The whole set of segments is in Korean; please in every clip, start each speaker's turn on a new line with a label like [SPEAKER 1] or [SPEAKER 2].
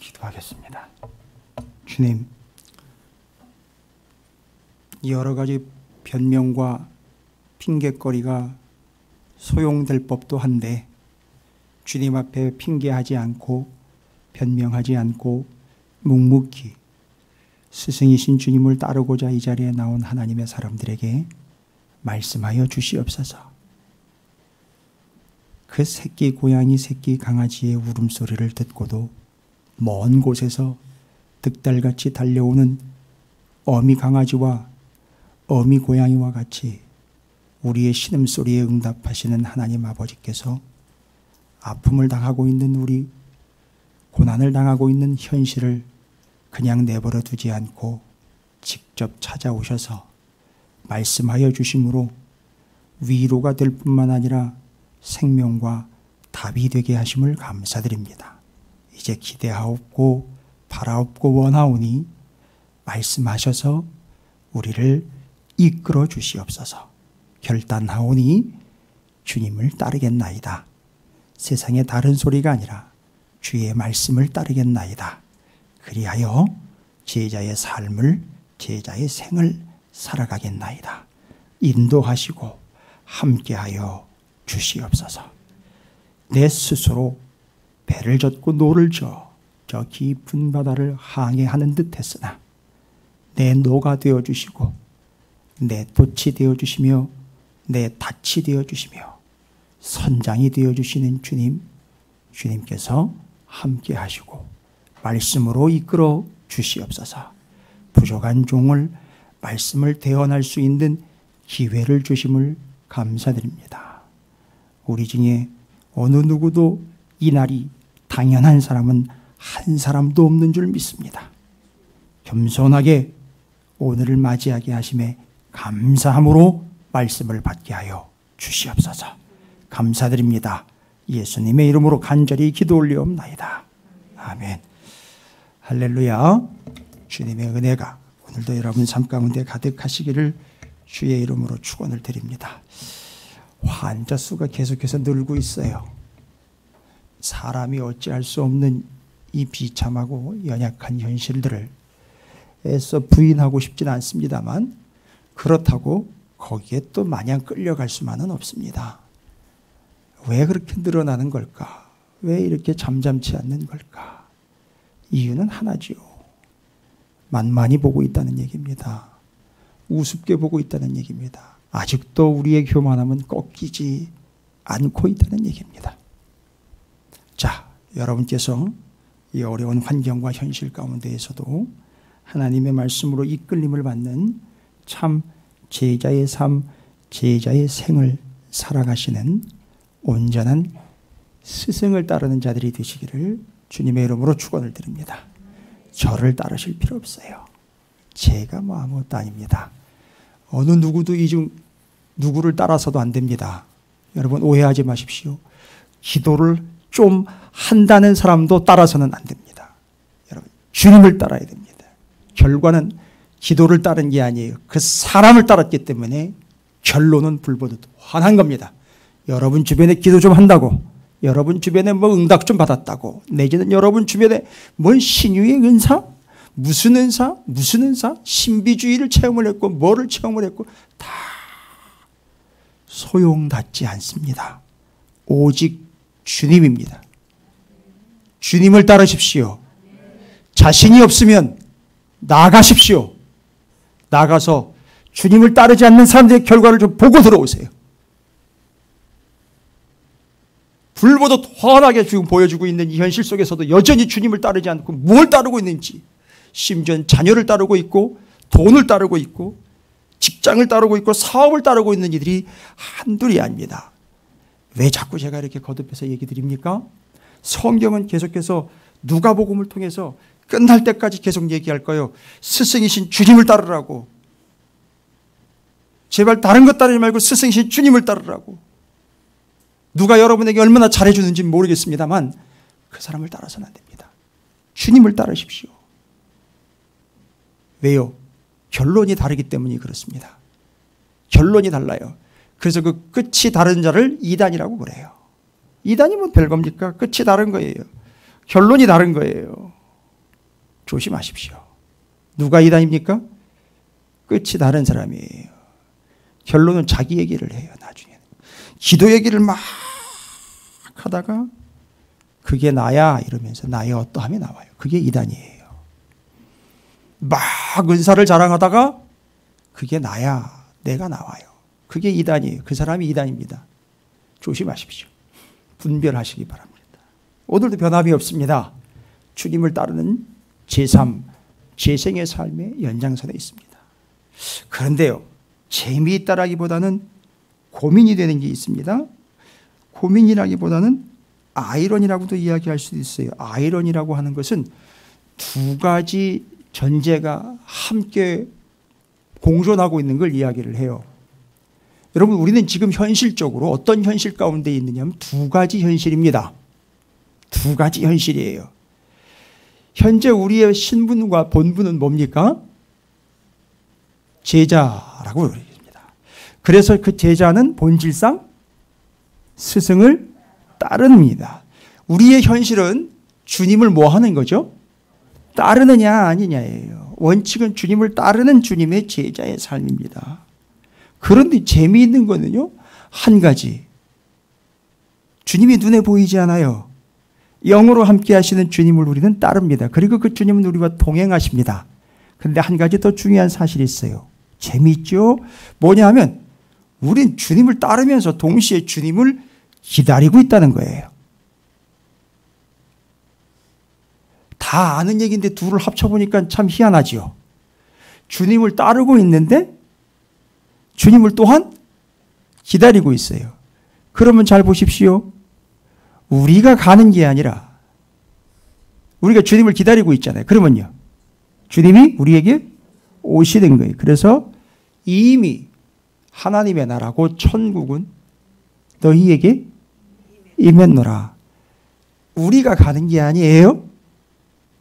[SPEAKER 1] 기도하겠습니다. 주님, 여러 가지 변명과 핑계거리가 소용될 법도 한데 주님 앞에 핑계하지 않고 변명하지 않고 묵묵히 스승이신 주님을 따르고자 이 자리에 나온 하나님의 사람들에게 말씀하여 주시옵소서. 그 새끼 고양이 새끼 강아지의 울음소리를 듣고도 먼 곳에서 득달같이 달려오는 어미 강아지와 어미 고양이와 같이 우리의 신음소리에 응답하시는 하나님 아버지께서 아픔을 당하고 있는 우리, 고난을 당하고 있는 현실을 그냥 내버려 두지 않고 직접 찾아오셔서 말씀하여 주심으로 위로가 될 뿐만 아니라 생명과 답이 되게 하심을 감사드립니다. 이제 기대하옵고 바라옵고 원하오니 말씀하셔서 우리를 이끌어 주시옵소서. 결단하오니 주님을 따르겠나이다. 세상의 다른 소리가 아니라 주의 말씀을 따르겠나이다. 그리하여 제자의 삶을, 제자의 생을 살아가겠나이다. 인도하시고 함께하여 주시옵소서. 내 스스로 배를 젓고 노를 저 깊은 바다를 항해하는 듯 했으나 내 노가 되어주시고 내 돛이 되어주시며 내 닻이 되어주시며 선장이 되어주시는 주님, 주님께서 함께 하시고 말씀으로 이끌어 주시옵소서. 부족한 종을 말씀을 대언할 수 있는 기회를 주심을 감사드립니다. 우리 중에 어느 누구도 이 날이 당연한 사람은 한 사람도 없는 줄 믿습니다. 겸손하게 오늘을 맞이하게 하심에 감사함으로 말씀을 받게 하여 주시옵소서. 감사드립니다. 예수님의 이름으로 간절히 기도 올리옵나이다. 아멘. 할렐루야. 주님의 은혜가 오늘도 여러분 삶 가운데 가득하시기를 주의 이름으로 축원을 드립니다. 환자 수가 계속해서 늘고 있어요. 사람이 어찌할 수 없는 이 비참하고 연약한 현실들을 애써 부인하고 싶지는 않습니다만 그렇다고 거기에 또 마냥 끌려갈 수만은 없습니다. 왜 그렇게 늘어나는 걸까? 왜 이렇게 잠잠치 않는 걸까? 이유는 하나지요. 만만히 보고 있다는 얘기입니다. 우습게 보고 있다는 얘기입니다. 아직도 우리의 교만함은 꺾이지 않고 있다는 얘기입니다. 자, 여러분께서 이 어려운 환경과 현실 가운데에서도 하나님의 말씀으로 이끌림을 받는 참 제자의 삶, 제자의 생을 살아가시는 온전한 스승을 따르는 자들이 되시기를 주님의 이름으로 축원을 드립니다. 저를 따르실 필요 없어요. 제가 뭐 아무것도 아닙니다. 어느 누구도 이 중 누구를 따라서도 안 됩니다. 여러분 오해하지 마십시오. 기도를 좀 한다는 사람도 따라서는 안 됩니다. 여러분 주님을 따라야 됩니다. 결과는 기도를 따른 게 아니에요. 그 사람을 따랐기 때문에 결론은 불보듯 환한 겁니다. 여러분 주변에 기도 좀 한다고, 여러분 주변에 뭐 응답 좀 받았다고, 내지는 여러분 주변에 뭔 신유의 은사, 무슨 은사, 무슨 은사, 신비주의를 체험을 했고 뭐를 체험을 했고 다 소용닿지 않습니다. 오직 주님입니다. 주님을 따르십시오. 자신이 없으면 나가십시오. 나가서 주님을 따르지 않는 사람들의 결과를 좀 보고 들어오세요. 불보듯 환하게 지금 보여주고 있는 이 현실 속에서도 여전히 주님을 따르지 않고 뭘 따르고 있는지, 심지어 자녀를 따르고 있고 돈을 따르고 있고 직장을 따르고 있고 사업을 따르고 있는 이들이 한둘이 아닙니다. 왜 자꾸 제가 이렇게 거듭해서 얘기 드립니까? 성경은 계속해서 누가복음을 통해서 끝날 때까지 계속 얘기할 거예요. 스승이신 주님을 따르라고. 제발 다른 것 따르지 말고 스승이신 주님을 따르라고. 누가 여러분에게 얼마나 잘해주는지 모르겠습니다만 그 사람을 따라서는 안 됩니다. 주님을 따르십시오. 왜요? 결론이 다르기 때문이 그렇습니다. 결론이 달라요. 그래서 그 끝이 다른 자를 이단이라고 그래요. 이단이 뭐 별겁니까? 끝이 다른 거예요. 결론이 다른 거예요. 조심하십시오. 누가 이단입니까? 끝이 다른 사람이에요. 결론은 자기 얘기를 해요. 나중에는 기도 얘기를 막 하다가 그게 나야 이러면서 나의 어떠함이 나와요. 그게 이단이에요. 막 은사를 자랑하다가 그게 나야, 내가 나와요. 그게 이단이에요. 그 사람이 이단입니다. 조심하십시오. 분별하시기 바랍니다. 오늘도 변함이 없습니다. 주님을 따르는 제3, 재생의 삶의 연장선에 있습니다. 그런데요, 재미있다라기보다는 고민이 되는 게 있습니다. 고민이라기보다는 아이러니라고도 이야기할 수도 있어요. 아이러니라고 하는 것은 두 가지 전제가 함께 공존하고 있는 걸 이야기를 해요. 여러분, 우리는 지금 현실적으로 어떤 현실 가운데 있느냐면 두 가지 현실입니다. 두 가지 현실이에요. 현재 우리의 신분과 본분은 뭡니까? 제자라고 그럽니다. 그래서 그 제자는 본질상 스승을 따릅니다. 우리의 현실은 주님을 뭐 하는 거죠? 따르느냐 아니냐예요. 원칙은 주님을 따르는 주님의 제자의 삶입니다. 그런데 재미있는 거는요, 한 가지. 주님이 눈에 보이지 않아요. 영으로 함께 하시는 주님을 우리는 따릅니다. 그리고 그 주님은 우리와 동행하십니다. 그런데 한 가지 더 중요한 사실이 있어요. 재미있죠? 뭐냐 하면 우린 주님을 따르면서 동시에 주님을 기다리고 있다는 거예요. 다 아는 얘기인데 둘을 합쳐보니까 참 희한하지요. 주님을 따르고 있는데 주님을 또한 기다리고 있어요. 그러면 잘 보십시오. 우리가 가는 게 아니라 우리가 주님을 기다리고 있잖아요. 그러면요, 주님이 우리에게 오시는 거예요. 그래서 이미 하나님의 나라고 천국은 너희에게 임했노라. 우리가 가는 게 아니에요.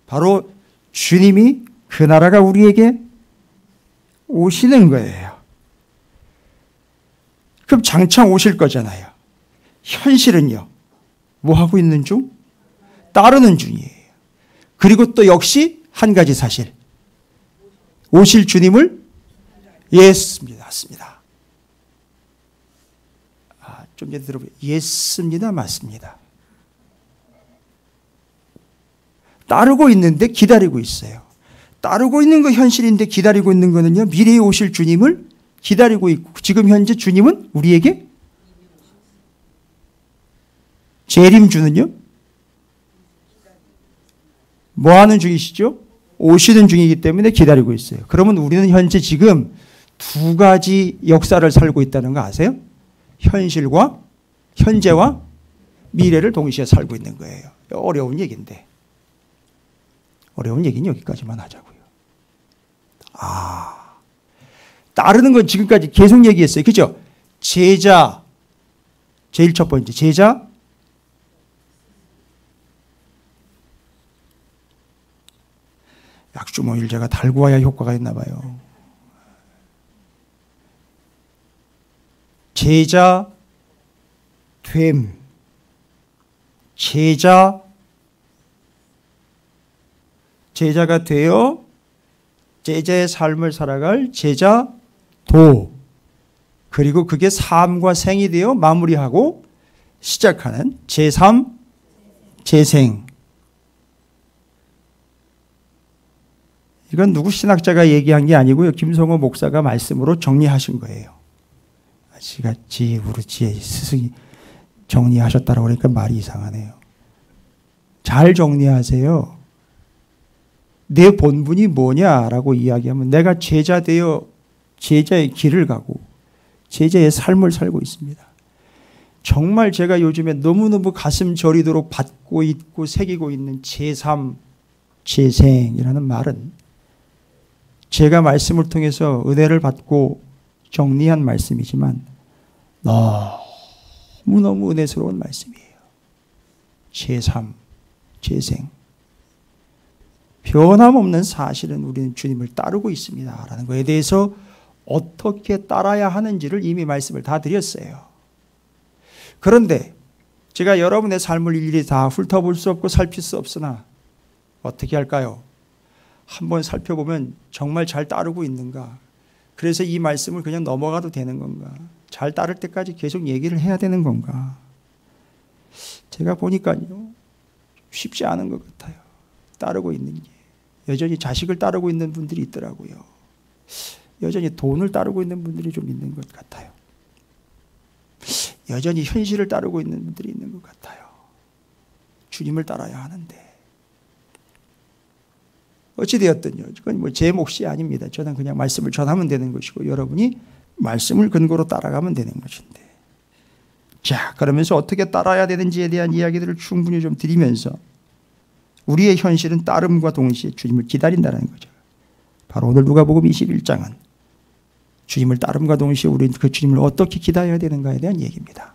[SPEAKER 1] 바로 주님이 그 나라가 우리에게 오시는 거예요. 그럼 장차 오실 거잖아요. 현실은요, 뭐 하고 있는 중? 따르는 중이에요. 그리고 또 역시 한 가지 사실. 오실 주님을 맞습니다. 좀 전에 들어보세요. 맞습니다. 따르고 있는데 기다리고 있어요. 따르고 있는 거 현실인데 기다리고 있는 거는요, 미래에 오실 주님을 기다리고 있고, 지금 현재 주님은 우리에게 재림주는요, 뭐 하는 중이시죠? 오시는 중이기 때문에 기다리고 있어요. 그러면 우리는 현재 지금 두 가지 역사를 살고 있다는 거 아세요? 현실과 현재와 미래를 동시에 살고 있는 거예요. 어려운 얘기인데. 어려운 얘기는 여기까지만 하자고요. 따르는 건 지금까지 계속 얘기했어요. 그죠? 제자, 제일 첫 번째, 제자. 약주모일 제가 달고 와야 효과가 있나 봐요. 제자 됨, 제자가 되어 제자의 삶을 살아갈 제자도, 그리고 그게 삶과 생이 되어 마무리하고 시작하는 제3, 재생. 이건 누구 신학자가 얘기한 게 아니고요, 김성호 목사가 말씀으로 정리하신 거예요. 아시같이 우르지의 스승이 정리하셨다라고 그러니까 말이 이상하네요. 잘 정리하세요. 내 본분이 뭐냐라고 이야기하면 내가 제자 되어 제자의 길을 가고 제자의 삶을 살고 있습니다. 정말 제가 요즘에 너무너무 가슴 저리도록 받고 있고 새기고 있는 제3, 재생이라는 말은 제가 말씀을 통해서 은혜를 받고 정리한 말씀이지만 너무너무 은혜스러운 말씀이에요. 제3, 재생. 변함없는 사실은 우리는 주님을 따르고 있습니다 라는 것에 대해서 어떻게 따라야 하는지를 이미 말씀을 다 드렸어요. 그런데 제가 여러분의 삶을 일일이 다 훑어볼 수 없고 살필 수 없으나 어떻게 할까요? 한번 살펴보면 정말 잘 따르고 있는가? 그래서 이 말씀을 그냥 넘어가도 되는 건가? 잘 따를 때까지 계속 얘기를 해야 되는 건가? 제가 보니까요, 쉽지 않은 것 같아요. 따르고 있는 게. 여전히 자식을 따르고 있는 분들이 있더라고요. 여전히 돈을 따르고 있는 분들이 좀 있는 것 같아요. 여전히 현실을 따르고 있는 분들이 있는 것 같아요. 주님을 따라야 하는데. 어찌되었든요. 그건 뭐 제 몫이 아닙니다. 저는 그냥 말씀을 전하면 되는 것이고 여러분이 말씀을 근거로 따라가면 되는 것인데. 자, 그러면서 어떻게 따라야 되는지에 대한 이야기들을 충분히 좀 드리면서 우리의 현실은 따름과 동시에 주님을 기다린다는 거죠. 바로 오늘 누가복음 21장은 주님을 따름과 동시에 우리는 그 주님을 어떻게 기다려야 되는가에 대한 얘기입니다.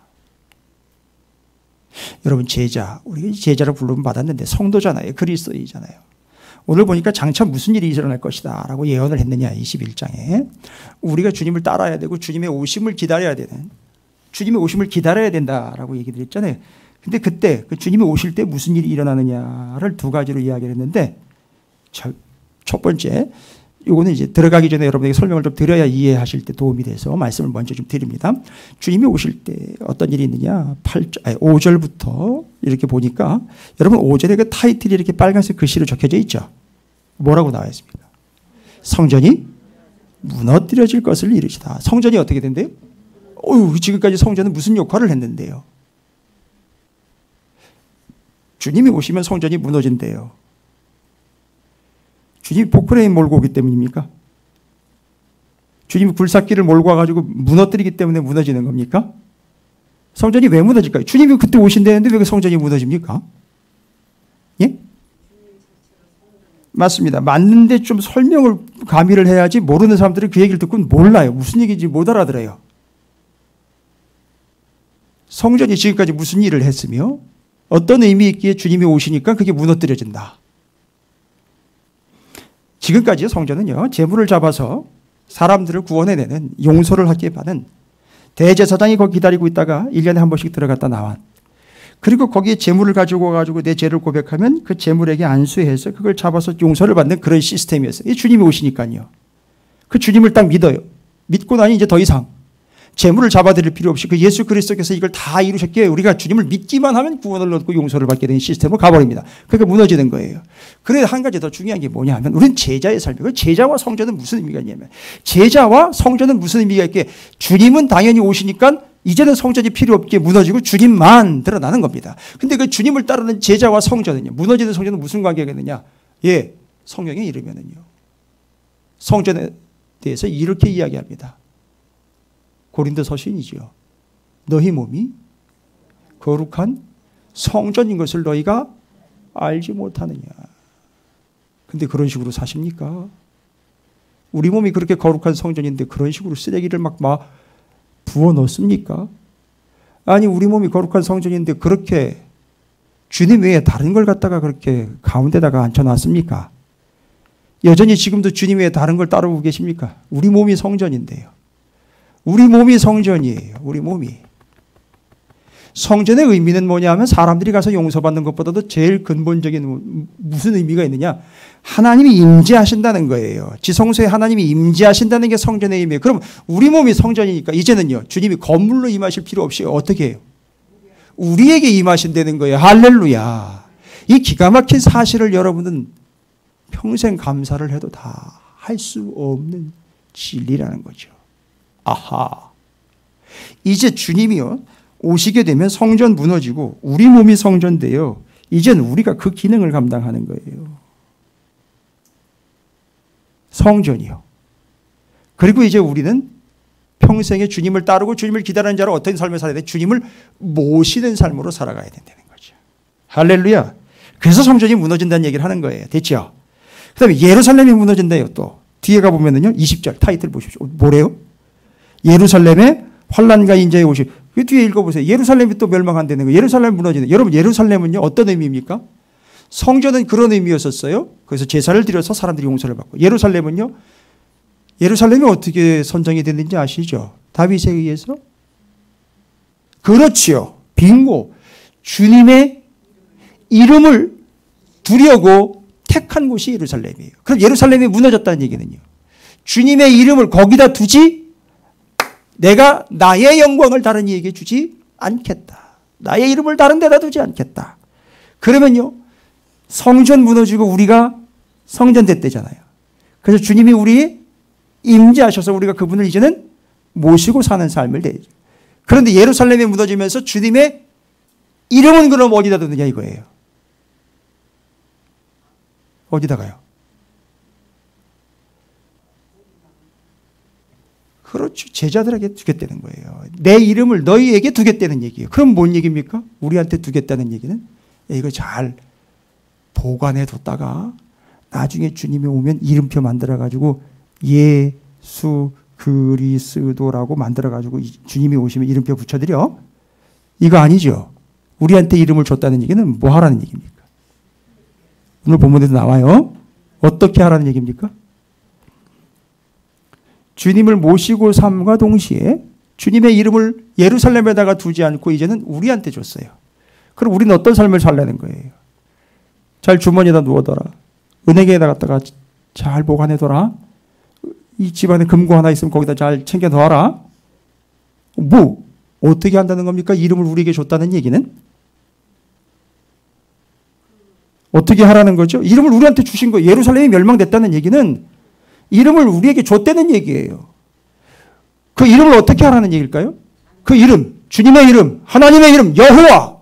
[SPEAKER 1] 여러분 제자, 우리가 제자로 부르면 받았는데 성도잖아요. 그리스도이잖아요. 오늘 보니까 장차 무슨 일이 일어날 것이다 라고 예언을 했느냐 21장에 우리가 주님을 따라야 되고 주님의 오심을 기다려야 되는 주님의 오심을 기다려야 된다라고 얘기를 했잖아요. 근데 그때 그 주님이 오실 때 무슨 일이 일어나느냐를 두 가지로 이야기를 했는데 첫 번째 이거는 이제 들어가기 전에 여러분에게 설명을 좀 드려야 이해하실 때 도움이 돼서 말씀을 먼저 좀 드립니다. 주님이 오실 때 어떤 일이 있느냐 5절부터 이렇게 보니까 여러분 5절에 그 타이틀이 이렇게 빨간색 글씨로 적혀져 있죠. 뭐라고 나와 있습니까? 성전이 무너뜨려질 것을 이르시다. 성전이 어떻게 된대요? 지금까지 성전은 무슨 역할을 했는데요? 주님이 오시면 성전이 무너진대요. 주님이 포크레인 몰고 오기 때문입니까? 주님이 굴삭기를 몰고 와가지고 무너뜨리기 때문에 무너지는 겁니까? 성전이 왜 무너질까요? 주님이 그때 오신다는데 왜 성전이 무너집니까? 예? 맞습니다. 맞는데 좀 설명을 가미를 해야지 모르는 사람들이 그 얘기를 듣고 몰라요. 무슨 얘기인지 못 알아들어요. 성전이 지금까지 무슨 일을 했으며 어떤 의미 있기에 주님이 오시니까 그게 무너뜨려진다. 지금까지 성전은요, 재물을 잡아서 사람들을 구원해내는 용서를 하기에 받은 대제사장이 거기 기다리고 있다가 1년에 한 번씩 들어갔다 나와. 그리고 거기에 재물을 가지고 와가지고 내 죄를 고백하면 그 재물에게 안수해서 그걸 잡아서 용서를 받는 그런 시스템이었어요. 이 주님이 오시니까요. 그 주님을 딱 믿어요. 믿고 나니 이제 더 이상 재물을 잡아드릴 필요 없이 그 예수 그리스도께서 이걸 다 이루셨기에 우리가 주님을 믿기만 하면 구원을 얻고 용서를 받게 되는 시스템으로 가버립니다. 그러니까 무너지는 거예요. 그런데 한 가지 더 중요한 게 뭐냐 하면 우리는 제자의 삶이고 제자와 성전은 무슨 의미가 있냐면 제자와 성전은 무슨 의미가 있게 주님은 당연히 오시니까 이제는 성전이 필요 없게 무너지고 주님만 드러나는 겁니다. 근데 그 주님을 따르는 제자와 성전은요. 무너지는 성전은 무슨 관계가 있느냐? 예, 성경에 이르면은요. 성전에 대해서 이렇게 이야기합니다. 고린도 서신이지요. 너희 몸이 거룩한 성전인 것을 너희가 알지 못하느냐. 근데 그런 식으로 사십니까? 우리 몸이 그렇게 거룩한 성전인데 그런 식으로 쓰레기를 막 부어 넣습니까? 아니 우리 몸이 거룩한 성전인데 그렇게 주님 외에 다른 걸 갖다가 그렇게 가운데다가 앉혀놨습니까? 여전히 지금도 주님 외에 다른 걸 따르고 계십니까? 우리 몸이 성전인데요. 우리 몸이 성전이에요. 우리 몸이. 성전의 의미는 뭐냐 하면 사람들이 가서 용서받는 것보다도 제일 근본적인 무슨 의미가 있느냐. 하나님이 임재하신다는 거예요. 지성소에 하나님이 임재하신다는 게 성전의 의미예요. 그럼 우리 몸이 성전이니까 이제는요. 주님이 건물로 임하실 필요 없이 어떻게 해요? 우리에게 임하신다는 거예요. 할렐루야. 이 기가 막힌 사실을 여러분은 평생 감사를 해도 다 할 수 없는 진리라는 거죠. 아하. 이제 주님이요. 오시게 되면 성전 무너지고 우리 몸이 성전돼요. 이제는 우리가 그 기능을 감당하는 거예요. 성전이요. 그리고 이제 우리는 평생에 주님을 따르고 주님을 기다리는 자로 어떤 삶을 살아야 돼? 주님을 모시는 삶으로 살아가야 된다는 거죠. 할렐루야. 그래서 성전이 무너진다는 얘기를 하는 거예요. 됐죠? 그 다음에 예루살렘이 무너진다요. 또 뒤에 가보면은요. 20절 타이틀 보십시오. 뭐래요? 예루살렘의 환난과 인자의 오시. 그 뒤에 읽어보세요. 예루살렘이 또 멸망한다는 거예요. 예루살렘 무너지는. 여러분 예루살렘은요. 어떤 의미입니까? 성전은 그런 의미였었어요. 그래서 제사를 드려서 사람들이 용서를 받고. 예루살렘은요. 예루살렘이 어떻게 선정이 됐는지 아시죠? 다윗에 의해서? 그렇지요. 빙고. 주님의 이름을 두려고 택한 곳이 예루살렘이에요. 그럼 예루살렘이 무너졌다는 얘기는요. 주님의 이름을 거기다 두지 내가 나의 영광을 다른 이에게 주지 않겠다. 나의 이름을 다른 데다 두지 않겠다. 그러면요. 성전 무너지고 우리가 성전 됐대잖아요. 그래서 주님이 우리 임재하셔서 우리가 그분을 이제는 모시고 사는 삶을 되죠. 그런데 예루살렘이 무너지면서 주님의 이름은 그럼 어디다 두느냐 이거예요. 어디다가요? 그렇죠. 제자들에게 두겠다는 거예요. 내 이름을 너희에게 두겠다는 얘기예요. 그럼 뭔 얘기입니까? 우리한테 두겠다는 얘기는 이거 잘 보관해 뒀다가 나중에 주님이 오면 이름표 만들어 가지고 예수 그리스도라고 만들어 가지고 주님이 오시면 이름표 붙여드려. 이거 아니죠. 우리한테 이름을 줬다는 얘기는 뭐 하라는 얘기입니까? 오늘 본문에도 나와요. 어떻게 하라는 얘기입니까? 주님을 모시고 삶과 동시에 주님의 이름을 예루살렘에다가 두지 않고 이제는 우리한테 줬어요. 그럼 우리는 어떤 삶을 살라는 거예요? 잘 주머니에다 누워둬라. 은행에다 갖다가 잘 보관해둬라. 이 집안에 금고 하나 있으면 거기다 잘 챙겨 넣어라. 뭐 어떻게 한다는 겁니까? 이름을 우리에게 줬다는 얘기는? 어떻게 하라는 거죠? 이름을 우리한테 주신 거예요. 예루살렘이 멸망됐다는 얘기는 이름을 우리에게 줬다는 얘기예요. 그 이름을 어떻게 하라는 얘기일까요? 그 이름, 주님의 이름, 하나님의 이름, 여호와.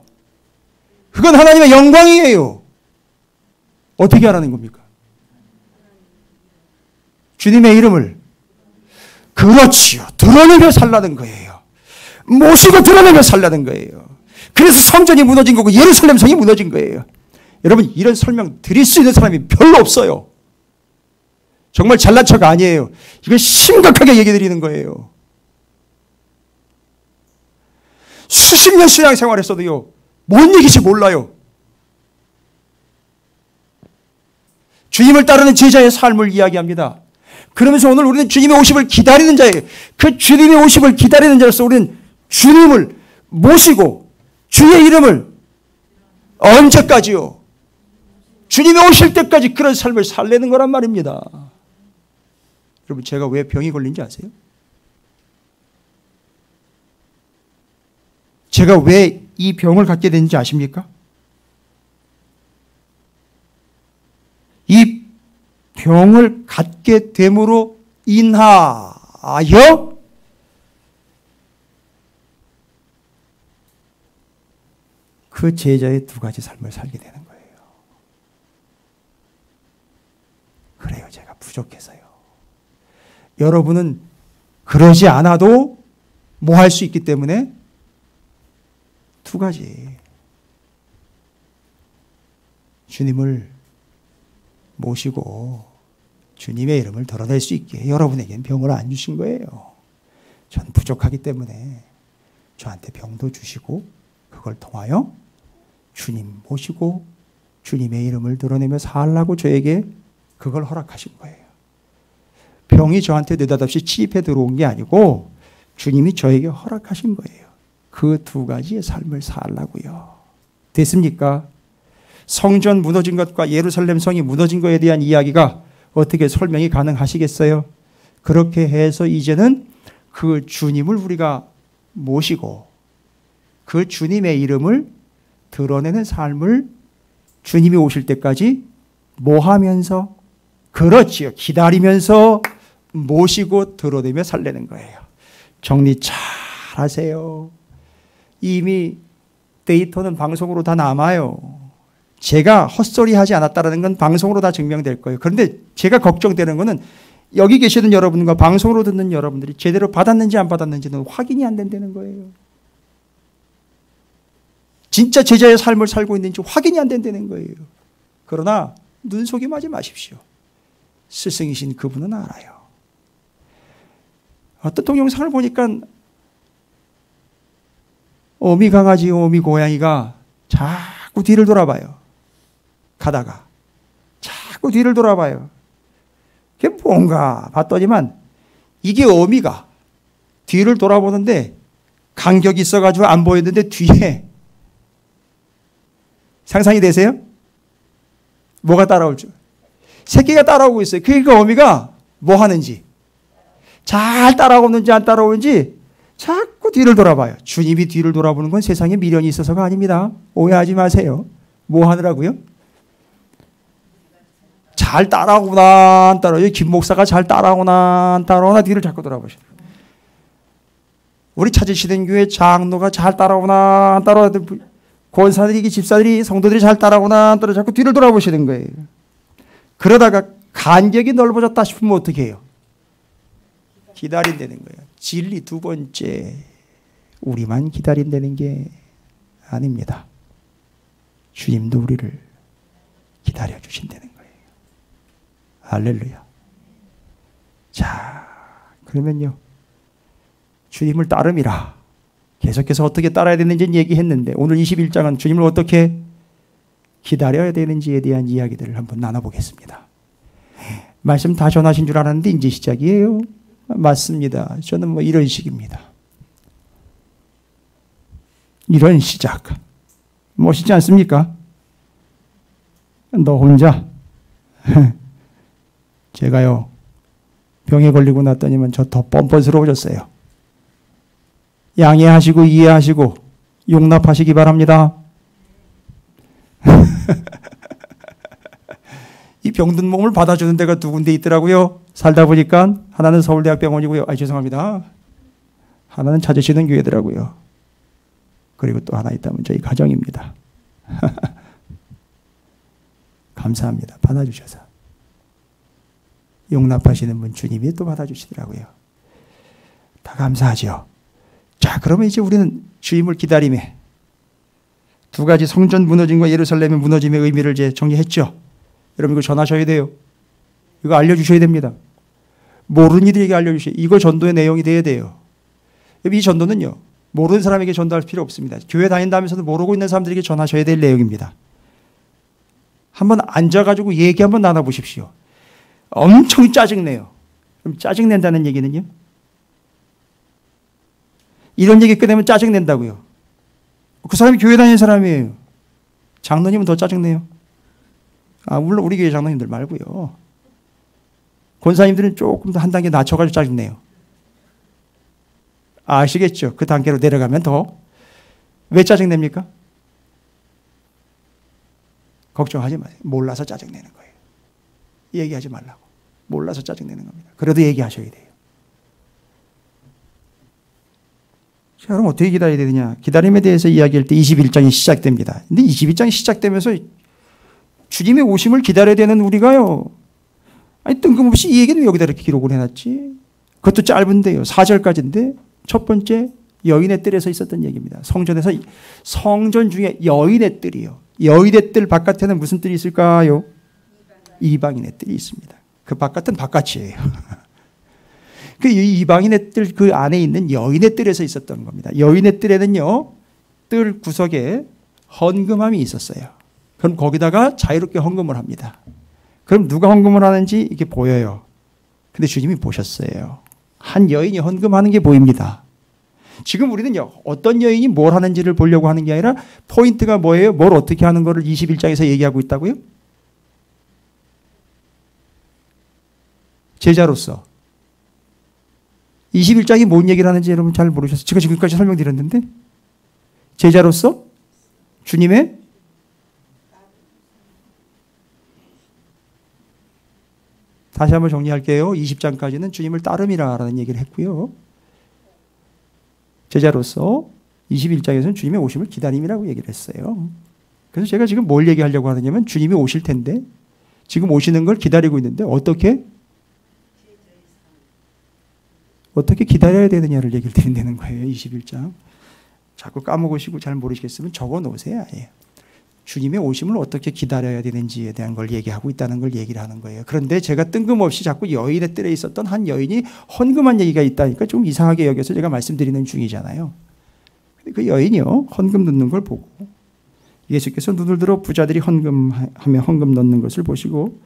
[SPEAKER 1] 그건 하나님의 영광이에요. 어떻게 하라는 겁니까? 주님의 이름을 그렇지요. 드러내며 살라는 거예요. 모시고 드러내며 살라는 거예요. 그래서 성전이 무너진 거고 예루살렘 성이 무너진 거예요. 여러분 이런 설명 드릴 수 있는 사람이 별로 없어요. 정말 잘난 척 아니에요. 이걸 심각하게 얘기 드리는 거예요. 수십 년 신앙생활했어도요. 뭔 얘기인지 몰라요. 주님을 따르는 제자의 삶을 이야기합니다. 그러면서 오늘 우리는 주님의 오심을 기다리는 자예요. 그 주님의 오심을 기다리는 자로서 우리는 주님을 모시고 주의 이름을 언제까지요? 주님이 오실 때까지 그런 삶을 살려는 거란 말입니다. 여러분 제가 왜 병이 걸린지 아세요? 제가 왜 이 병을 갖게 되는지 아십니까? 이 병을 갖게 됨으로 인하여 그 제자의 두 가지 삶을 살게 되는 거예요. 그래요. 제가 부족해서요. 여러분은 그러지 않아도 뭐 할 수 있기 때문에 두 가지. 주님을 모시고 주님의 이름을 드러낼 수 있게 여러분에겐 병을 안 주신 거예요. 전 부족하기 때문에 저한테 병도 주시고 그걸 통하여 주님 모시고 주님의 이름을 드러내며 살라고 저에게 그걸 허락하신 거예요. 병이 저한테 느닷없이 침입해 들어온 게 아니고 주님이 저에게 허락하신 거예요. 그 두 가지의 삶을 살라고요. 됐습니까? 성전 무너진 것과 예루살렘 성이 무너진 것에 대한 이야기가 어떻게 설명이 가능하시겠어요? 그렇게 해서 이제는 그 주님을 우리가 모시고 그 주님의 이름을 드러내는 삶을 주님이 오실 때까지 뭐 하면서? 그렇지요. 기다리면서 모시고 드러내며 살려는 거예요. 정리 잘 하세요. 이미 데이터는 방송으로 다 남아요. 제가 헛소리 하지 않았다는 건 방송으로 다 증명될 거예요. 그런데 제가 걱정되는 거는 여기 계시는 여러분과 방송으로 듣는 여러분들이 제대로 받았는지 안 받았는지는 확인이 안 된다는 거예요. 진짜 제자의 삶을 살고 있는지 확인이 안 된다는 거예요. 그러나 눈속임하지 마십시오. 스승이신 그분은 알아요. 어떤 동영상을 보니까 어미 강아지, 어미 고양이가 자꾸 뒤를 돌아봐요. 가다가 자꾸 뒤를 돌아봐요. 그게 뭔가 봤더니만 이게 어미가 뒤를 돌아보는데 간격이 있어가지고 안 보였는데 뒤에 상상이 되세요? 뭐가 따라올 줄? 새끼가 따라오고 있어요. 그 어미가 뭐 하는지, 잘 따라오는지 안 따라오는지 자꾸 뒤를 돌아봐요. 주님이 뒤를 돌아보는 건 세상에 미련이 있어서가 아닙니다. 오해하지 마세요. 뭐 하느라고요? 잘 따라오나 안 따라오나, 김 목사가 잘 따라오나 안 따라오나 뒤를 자꾸 돌아보셔요. 우리 찾으시는 교회 장로가 잘 따라오나 안 따라오나, 권사들이, 집사들이, 성도들이 잘 따라오나 안 따라오나 자꾸 뒤를 돌아보시는 거예요. 그러다가 간격이 넓어졌다 싶으면 어떻게 해요? 기다린다는 거예요. 진리 두 번째, 우리만 기다린다는 게 아닙니다. 주님도 우리를 기다려 주신다는 거예요. 할렐루야. 자, 그러면요, 주님을 따름이라. 계속해서 어떻게 따라야 되는지 얘기했는데, 오늘 21장은 주님을 어떻게 기다려야 되는지에 대한 이야기들을 한번 나눠보겠습니다. 말씀 다 전하신 줄 알았는데 이제 시작이에요. 맞습니다. 저는 뭐 이런 식입니다. 이런 시작. 멋있지 않습니까? 너 혼자. 제가요, 병에 걸리고 났더니만 저 더 뻔뻔스러워졌어요. 양해하시고 이해하시고 용납하시기 바랍니다. 이 병든 몸을 받아주는 데가 두 군데 있더라고요. 살다 보니까 하나는 서울대학병원이고요. 죄송합니다. 하나는 찾으시는 교회더라고요. 그리고 또 하나 있다면 저희 가정입니다. 감사합니다. 받아주셔서. 용납하시는 분 주님이 또 받아주시더라고요. 다 감사하죠. 자, 그러면 이제 우리는 주님을 기다림에 두 가지 성전 무너짐과 예루살렘의 무너짐의 의미를 이제 정리했죠. 여러분 이거 전하셔야 돼요. 이거 알려주셔야 됩니다. 모르는 이들에게 알려주셔야 돼요. 이거 전도의 내용이 돼야 돼요. 이 전도는요, 모르는 사람에게 전도할 필요 없습니다. 교회 다닌다면서도 모르고 있는 사람들에게 전하셔야 될 내용입니다. 한번 앉아가지고 얘기 한번 나눠보십시오. 엄청 짜증내요. 그럼 짜증낸다는 얘기는요? 이런 얘기 꺼내면 짜증낸다고요. 그 사람이 교회 다니는 사람이에요. 장로님은 더 짜증내요. 물론 우리 교회 장로님들 말고요. 권사님들은 조금 더 한 단계 낮춰가지고 짜증내요. 아시겠죠? 그 단계로 내려가면 더. 왜 짜증냅니까? 걱정하지 마세요. 몰라서 짜증내는 거예요. 얘기하지 말라고. 몰라서 짜증내는 겁니다. 그래도 얘기하셔야 돼요. 자, 그럼 어떻게 기다려야 되느냐? 기다림에 대해서 이야기할 때 21장이 시작됩니다. 근데 21장이 시작되면서 주님의 오심을 기다려야 되는 우리가요, 뜬금없이 이 얘기는 여기다 이렇게 기록을 해놨지. 그것도 짧은데요. 4절까지인데 첫 번째 여인의 뜰에서 있었던 얘기입니다. 성전에서, 성전 중에 여인의 뜰이요. 여인의 뜰 바깥에는 무슨 뜰이 있을까요? 이방인의 뜰이 있습니다. 그 바깥은 바깥이에요. 그 이방인의 뜰 그 안에 있는 여인의 뜰에서 있었던 겁니다. 여인의 뜰에는요, 뜰 구석에 헌금함이 있었어요. 그럼 거기다가 자유롭게 헌금을 합니다. 그럼 누가 헌금을 하는지 이게 보여요. 근데 주님이 보셨어요. 한 여인이 헌금하는 게 보입니다. 지금 우리는요, 어떤 여인이 뭘 하는지를 보려고 하는 게 아니라 포인트가 뭐예요? 뭘 어떻게 하는 거를 21장에서 얘기하고 있다고요? 제자로서. 21장이 뭔 얘기를 하는지 여러분 잘 모르셨어요. 제가 지금까지 설명드렸는데, 제자로서 주님의 다시 한번 정리할게요. 20장까지는 주님을 따름이라는 얘기를 했고요. 제자로서 21장에서는 주님의 오심을 기다림이라고 얘기를 했어요. 그래서 제가 지금 뭘 얘기하려고 하느냐면 주님이 오실 텐데 지금 오시는 걸 기다리고 있는데 어떻게 기다려야 되느냐를 얘기를 드린다는 거예요. 21장. 자꾸 까먹으시고 잘 모르시겠으면 적어 놓으세요. 아예. 주님의 오심을 어떻게 기다려야 되는지에 대한 걸 얘기하고 있다는 걸 얘기를 하는 거예요. 그런데 제가 뜬금없이 자꾸 여인의 뜰에 있었던 한 여인이 헌금한 얘기가 있다니까 좀 이상하게 여겨서 제가 말씀드리는 중이잖아요. 그 여인이요, 헌금 넣는 걸 보고 예수께서 눈을 들어 부자들이 헌금하며 헌금 넣는 것을 보시고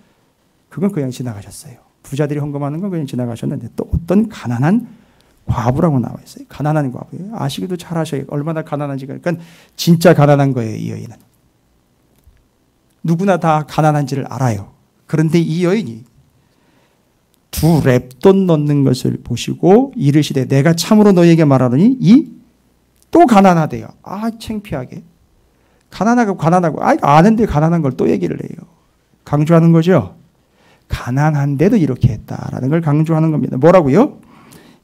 [SPEAKER 1] 그건 그냥 지나가셨어요. 부자들이 헌금하는 건 그냥 지나가셨는데 또 어떤 가난한 과부라고 나와 있어요. 가난한 과부예요. 아시기도 잘 하셔요. 얼마나 가난한지. 그러니까 진짜 가난한 거예요, 이 여인은. 누구나 다 가난한지를 알아요. 그런데 이 여인이 2렙돈 넣는 것을 보시고 이르시되 내가 참으로 너에게 말하노니 이 또 가난하대요. 아, 창피하게. 가난하고 아는데 가난한 걸 또 얘기를 해요. 강조하는 거죠. 가난한데도 이렇게 했다라는 걸 강조하는 겁니다. 뭐라고요?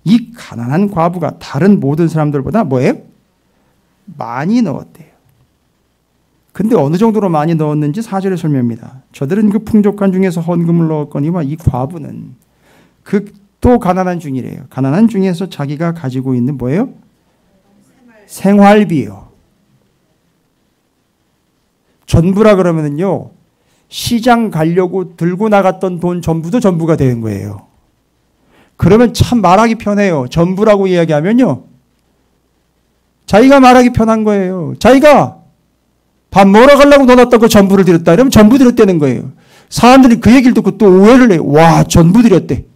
[SPEAKER 1] 이 가난한 과부가 다른 모든 사람들보다 뭐예요? 많이 넣었대요. 근데 어느 정도로 많이 넣었는지 4절에 설명합니다. 저들은 그 풍족한 중에서 헌금을 넣었거니와 이 과부는 그 또 가난한 중이래요. 가난한 중에서 자기가 가지고 있는 뭐예요? 생활비요. 전부라 그러면은요, 시장 가려고 들고 나갔던 돈 전부도 전부가 되는 거예요. 그러면 참 말하기 편해요. 전부라고 이야기하면요, 자기가 말하기 편한 거예요. 자기가 밥 먹으러 가려고 넣어놨던 그 전부를 드렸다. 이러면 전부 드렸다는 거예요. 사람들이 그 얘기를 듣고 또 오해를 해요. 와, 전부 드렸대.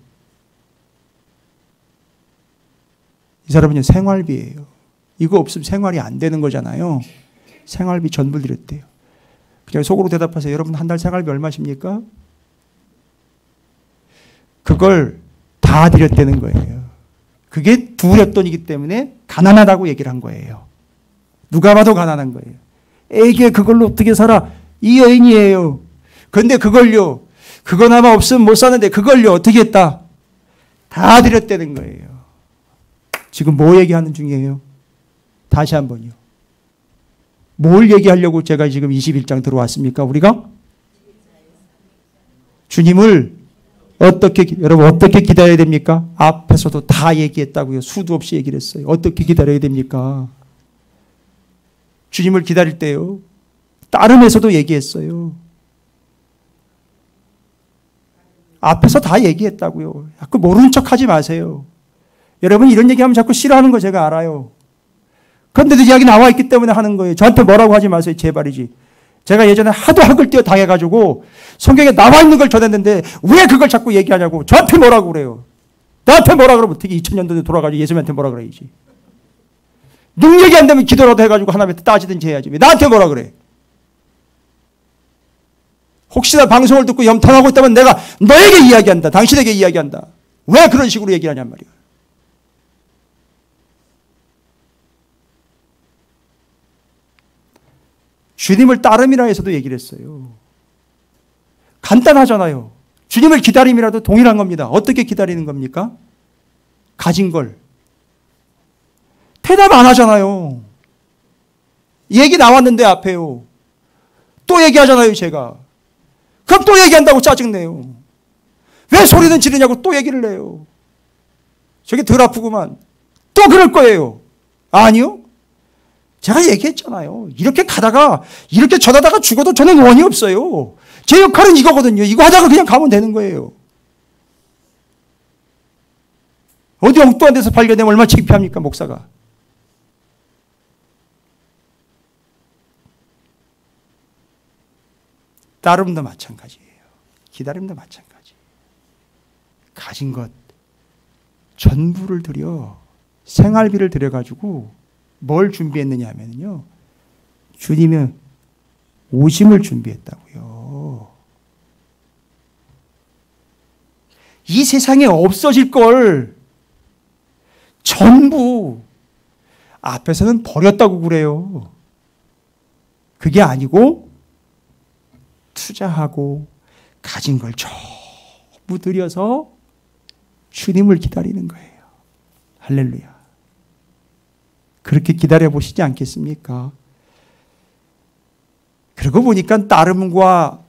[SPEAKER 1] 이 사람은요, 생활비예요. 이거 없으면 생활이 안 되는 거잖아요. 생활비 전부 드렸대요. 그냥 속으로 대답하세요. 여러분 한 달 생활비 얼마십니까? 그걸 다 드렸다는 거예요. 그게 2렙돈이기 때문에 가난하다고 얘기를 한 거예요. 누가 봐도 가난한 거예요. 애게 그걸로 어떻게 살아? 이 여인이에요. 그런데 그걸요, 그거나마 없으면 못 사는데 그걸요 어떻게 했다? 다 드렸다는 거예요. 지금 뭐 얘기하는 중이에요? 다시 한번요. 뭘 얘기하려고 제가 지금 21장 들어왔습니까? 우리가? 주님을 여러분 어떻게 기다려야 됩니까? 앞에서도 다 얘기했다고요. 수도 없이 얘기를 했어요. 어떻게 기다려야 됩니까? 주님을 기다릴 때요, 따름에서도 얘기했어요. 앞에서 다 얘기했다고요. 자꾸 모르는 척 하지 마세요. 여러분 이런 얘기하면 자꾸 싫어하는 거 제가 알아요. 그런데도 이야기 나와 있기 때문에 하는 거예요. 저한테 뭐라고 하지 마세요. 제발이지. 제가 예전에 하도 학을 띄어 당해가지고 성경에 나와 있는 걸 전했는데 왜 그걸 자꾸 얘기하냐고 저한테 뭐라고 그래요. 나한테 뭐라 그러면 어떻게 2000년도에 돌아가지고 예수님한테 뭐라 그래야지. 능력이 안 되면 기도라도 해가지고 하나님한테 따지든지 해야지. 왜 나한테 뭐라 그래. 혹시나 방송을 듣고 염탐하고 있다면 내가 너에게 이야기한다. 당신에게 이야기한다. 왜 그런 식으로 얘기를 하냔 말이야. 주님을 따름이라 해서도 얘기를 했어요. 간단하잖아요. 주님을 기다림이라도 동일한 겁니다. 어떻게 기다리는 겁니까? 가진 걸. 대답 안 하잖아요. 얘기 나왔는데 앞에요. 또 얘기하잖아요, 제가. 그럼 또 얘기한다고 짜증내요. 왜 소리는 지르냐고 또 얘기를 해요. 저게 덜 아프구만. 또 그럴 거예요. 아니요. 제가 얘기했잖아요. 이렇게 가다가 이렇게 전하다가 죽어도 저는 원이 없어요. 제 역할은 이거거든요. 이거 하다가 그냥 가면 되는 거예요. 어디 엉뚱한 데서 발견되면 얼마나 창피합니까, 목사가. 따름도 마찬가지예요. 기다림도 마찬가지. 가진 것 전부를 들여, 생활비를 들여가지고 뭘 준비했느냐 하면요, 주님의 오심을 준비했다고요. 이 세상에 없어질 걸 전부 앞에서는 버렸다고 그래요. 그게 아니고 투자하고 가진 걸 전부 들여서 주님을 기다리는 거예요. 할렐루야. 그렇게 기다려보시지 않겠습니까? 그러고 보니까 따름과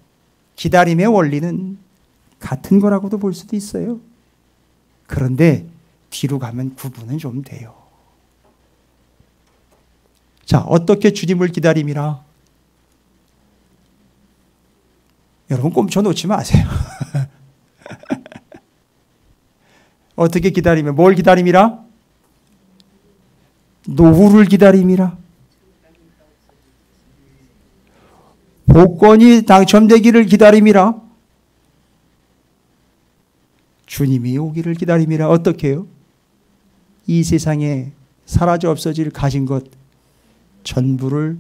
[SPEAKER 1] 기다림의 원리는 같은 거라고도 볼 수도 있어요. 그런데 뒤로 가면 구분은 좀 돼요. 자, 어떻게 주님을 기다림이라? 여러분 꼼쳐 놓지 마세요. 어떻게 기다리면, 뭘 기다림이라? 노후를 기다림이라. 복권이 당첨되기를 기다림이라. 주님이 오기를 기다림이라. 어떻게 해요? 이 세상에 사라져 없어질 가진 것 전부를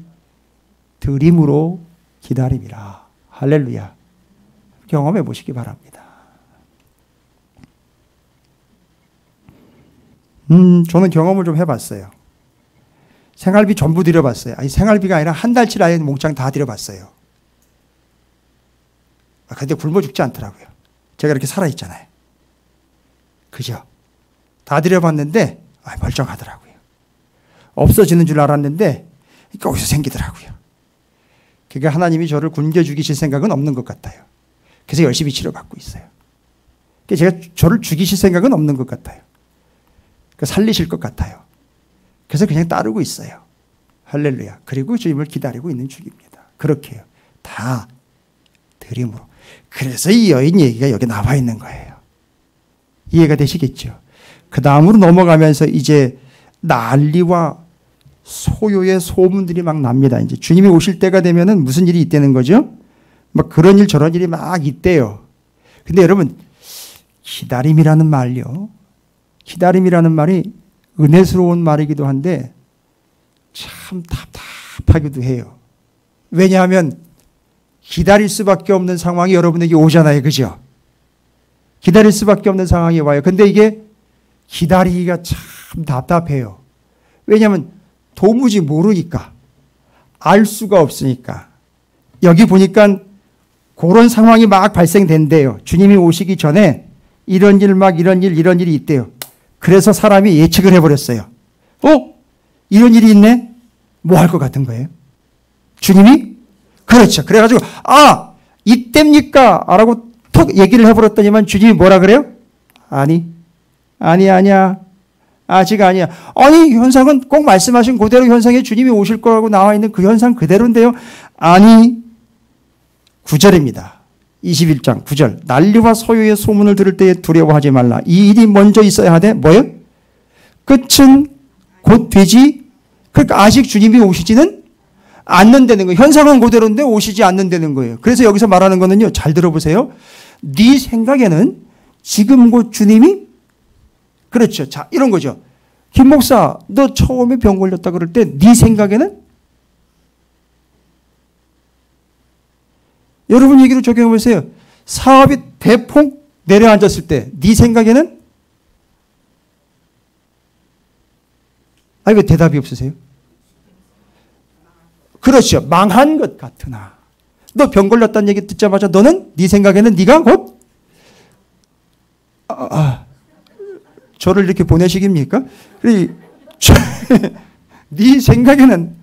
[SPEAKER 1] 드림으로 기다림이라. 할렐루야. 경험해 보시기 바랍니다. 저는 경험을 좀 해봤어요. 생활비 전부 들여봤어요. 아니, 생활비가 아니라 한 달치 아예 몽땅 다 들여봤어요. 근데 굶어 죽지 않더라고요. 제가 이렇게 살아있잖아요. 그죠? 다 들여봤는데 멀쩡하더라고요. 없어지는 줄 알았는데 거기서 생기더라고요. 그러니까 하나님이 저를 굶겨 죽이실 생각은 없는 것 같아요. 그래서 열심히 치료받고 있어요. 그러니까 제가 저를 죽이실 생각은 없는 것 같아요. 그러니까 살리실 것 같아요. 그래서 그냥 따르고 있어요. 할렐루야. 그리고 주님을 기다리고 있는 중입니다. 그렇게 해요. 다 드림으로. 그래서 이 여인 얘기가 여기 나와 있는 거예요. 이해가 되시겠죠? 그 다음으로 넘어가면서 이제 난리와 소요의 소문들이 막 납니다. 이제 주님이 오실 때가 되면은 무슨 일이 있다는 거죠? 막 그런 일 저런 일이 막 있대요. 근데 여러분, 기다림이라는 말요. 기다림이라는 말이 은혜스러운 말이기도 한데 참 답답하기도 해요. 왜냐하면 기다릴 수밖에 없는 상황이 여러분에게 오잖아요. 그죠? 기다릴 수밖에 없는 상황이 와요. 근데 이게 기다리기가 참 답답해요. 왜냐하면 도무지 모르니까. 알 수가 없으니까. 여기 보니까 그런 상황이 막 발생된대요. 주님이 오시기 전에 이런 일이 있대요. 그래서 사람이 예측을 해버렸어요. 이런 일이 있네? 뭐 할 것 같은 거예요? 주님이? 그렇죠. 그래가지고 이때입니까? 라고 톡 얘기를 해버렸더니만 주님이 뭐라 그래요? 아니야. 아직 아니야. 아니, 현상은 꼭 말씀하신 그대로 현상에 주님이 오실 거라고 나와 있는 그 현상 그대로인데요. 아니, 9절입니다. 21장 9절. 난리와 소요의 소문을 들을 때에 두려워하지 말라. 이 일이 먼저 있어야 하되 뭐예요? 끝은 곧 되지. 그러니까 아직 주님이 오시지는 않는다는 거예요. 현상은 그대로인데 오시지 않는다는 거예요. 그래서 여기서 말하는 거는요. 잘 들어보세요. 네 생각에는 지금 곧 주님이 그렇죠. 자, 이런 거죠. 김 목사, 너 처음에 병 걸렸다 그럴 때 네 생각에는? 여러분 얘기로 적용해 보세요. 사업이 대폭 내려앉았을 때 네 생각에는? 왜 대답이 없으세요? 그렇죠. 망한 것 같으나. 너 병 걸렸다는 얘기 듣자마자 너는 네 생각에는 네가 곧 저를 이렇게 보내시깁니까? 네 생각에는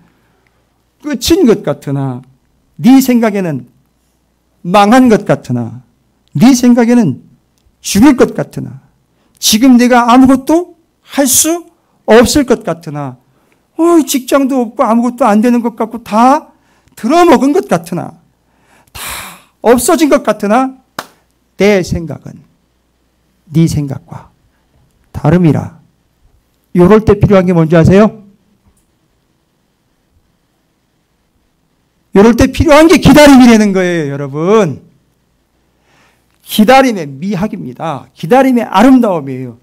[SPEAKER 1] 끝인 것 같으나 네 생각에는 망한 것 같으나 네 생각에는 죽을 것 같으나 지금 내가 아무것도 할 수 없을 것 같으나 직장도 없고 아무것도 안 되는 것 같고 다 들어먹은 것 같으나 다 없어진 것 같으나 내 생각은 네 생각과 다름이라. 이럴 때 필요한 게 뭔지 아세요? 이럴 때 필요한 게 기다림이라는 거예요, 여러분. 기다림의 미학입니다. 기다림의 아름다움이에요.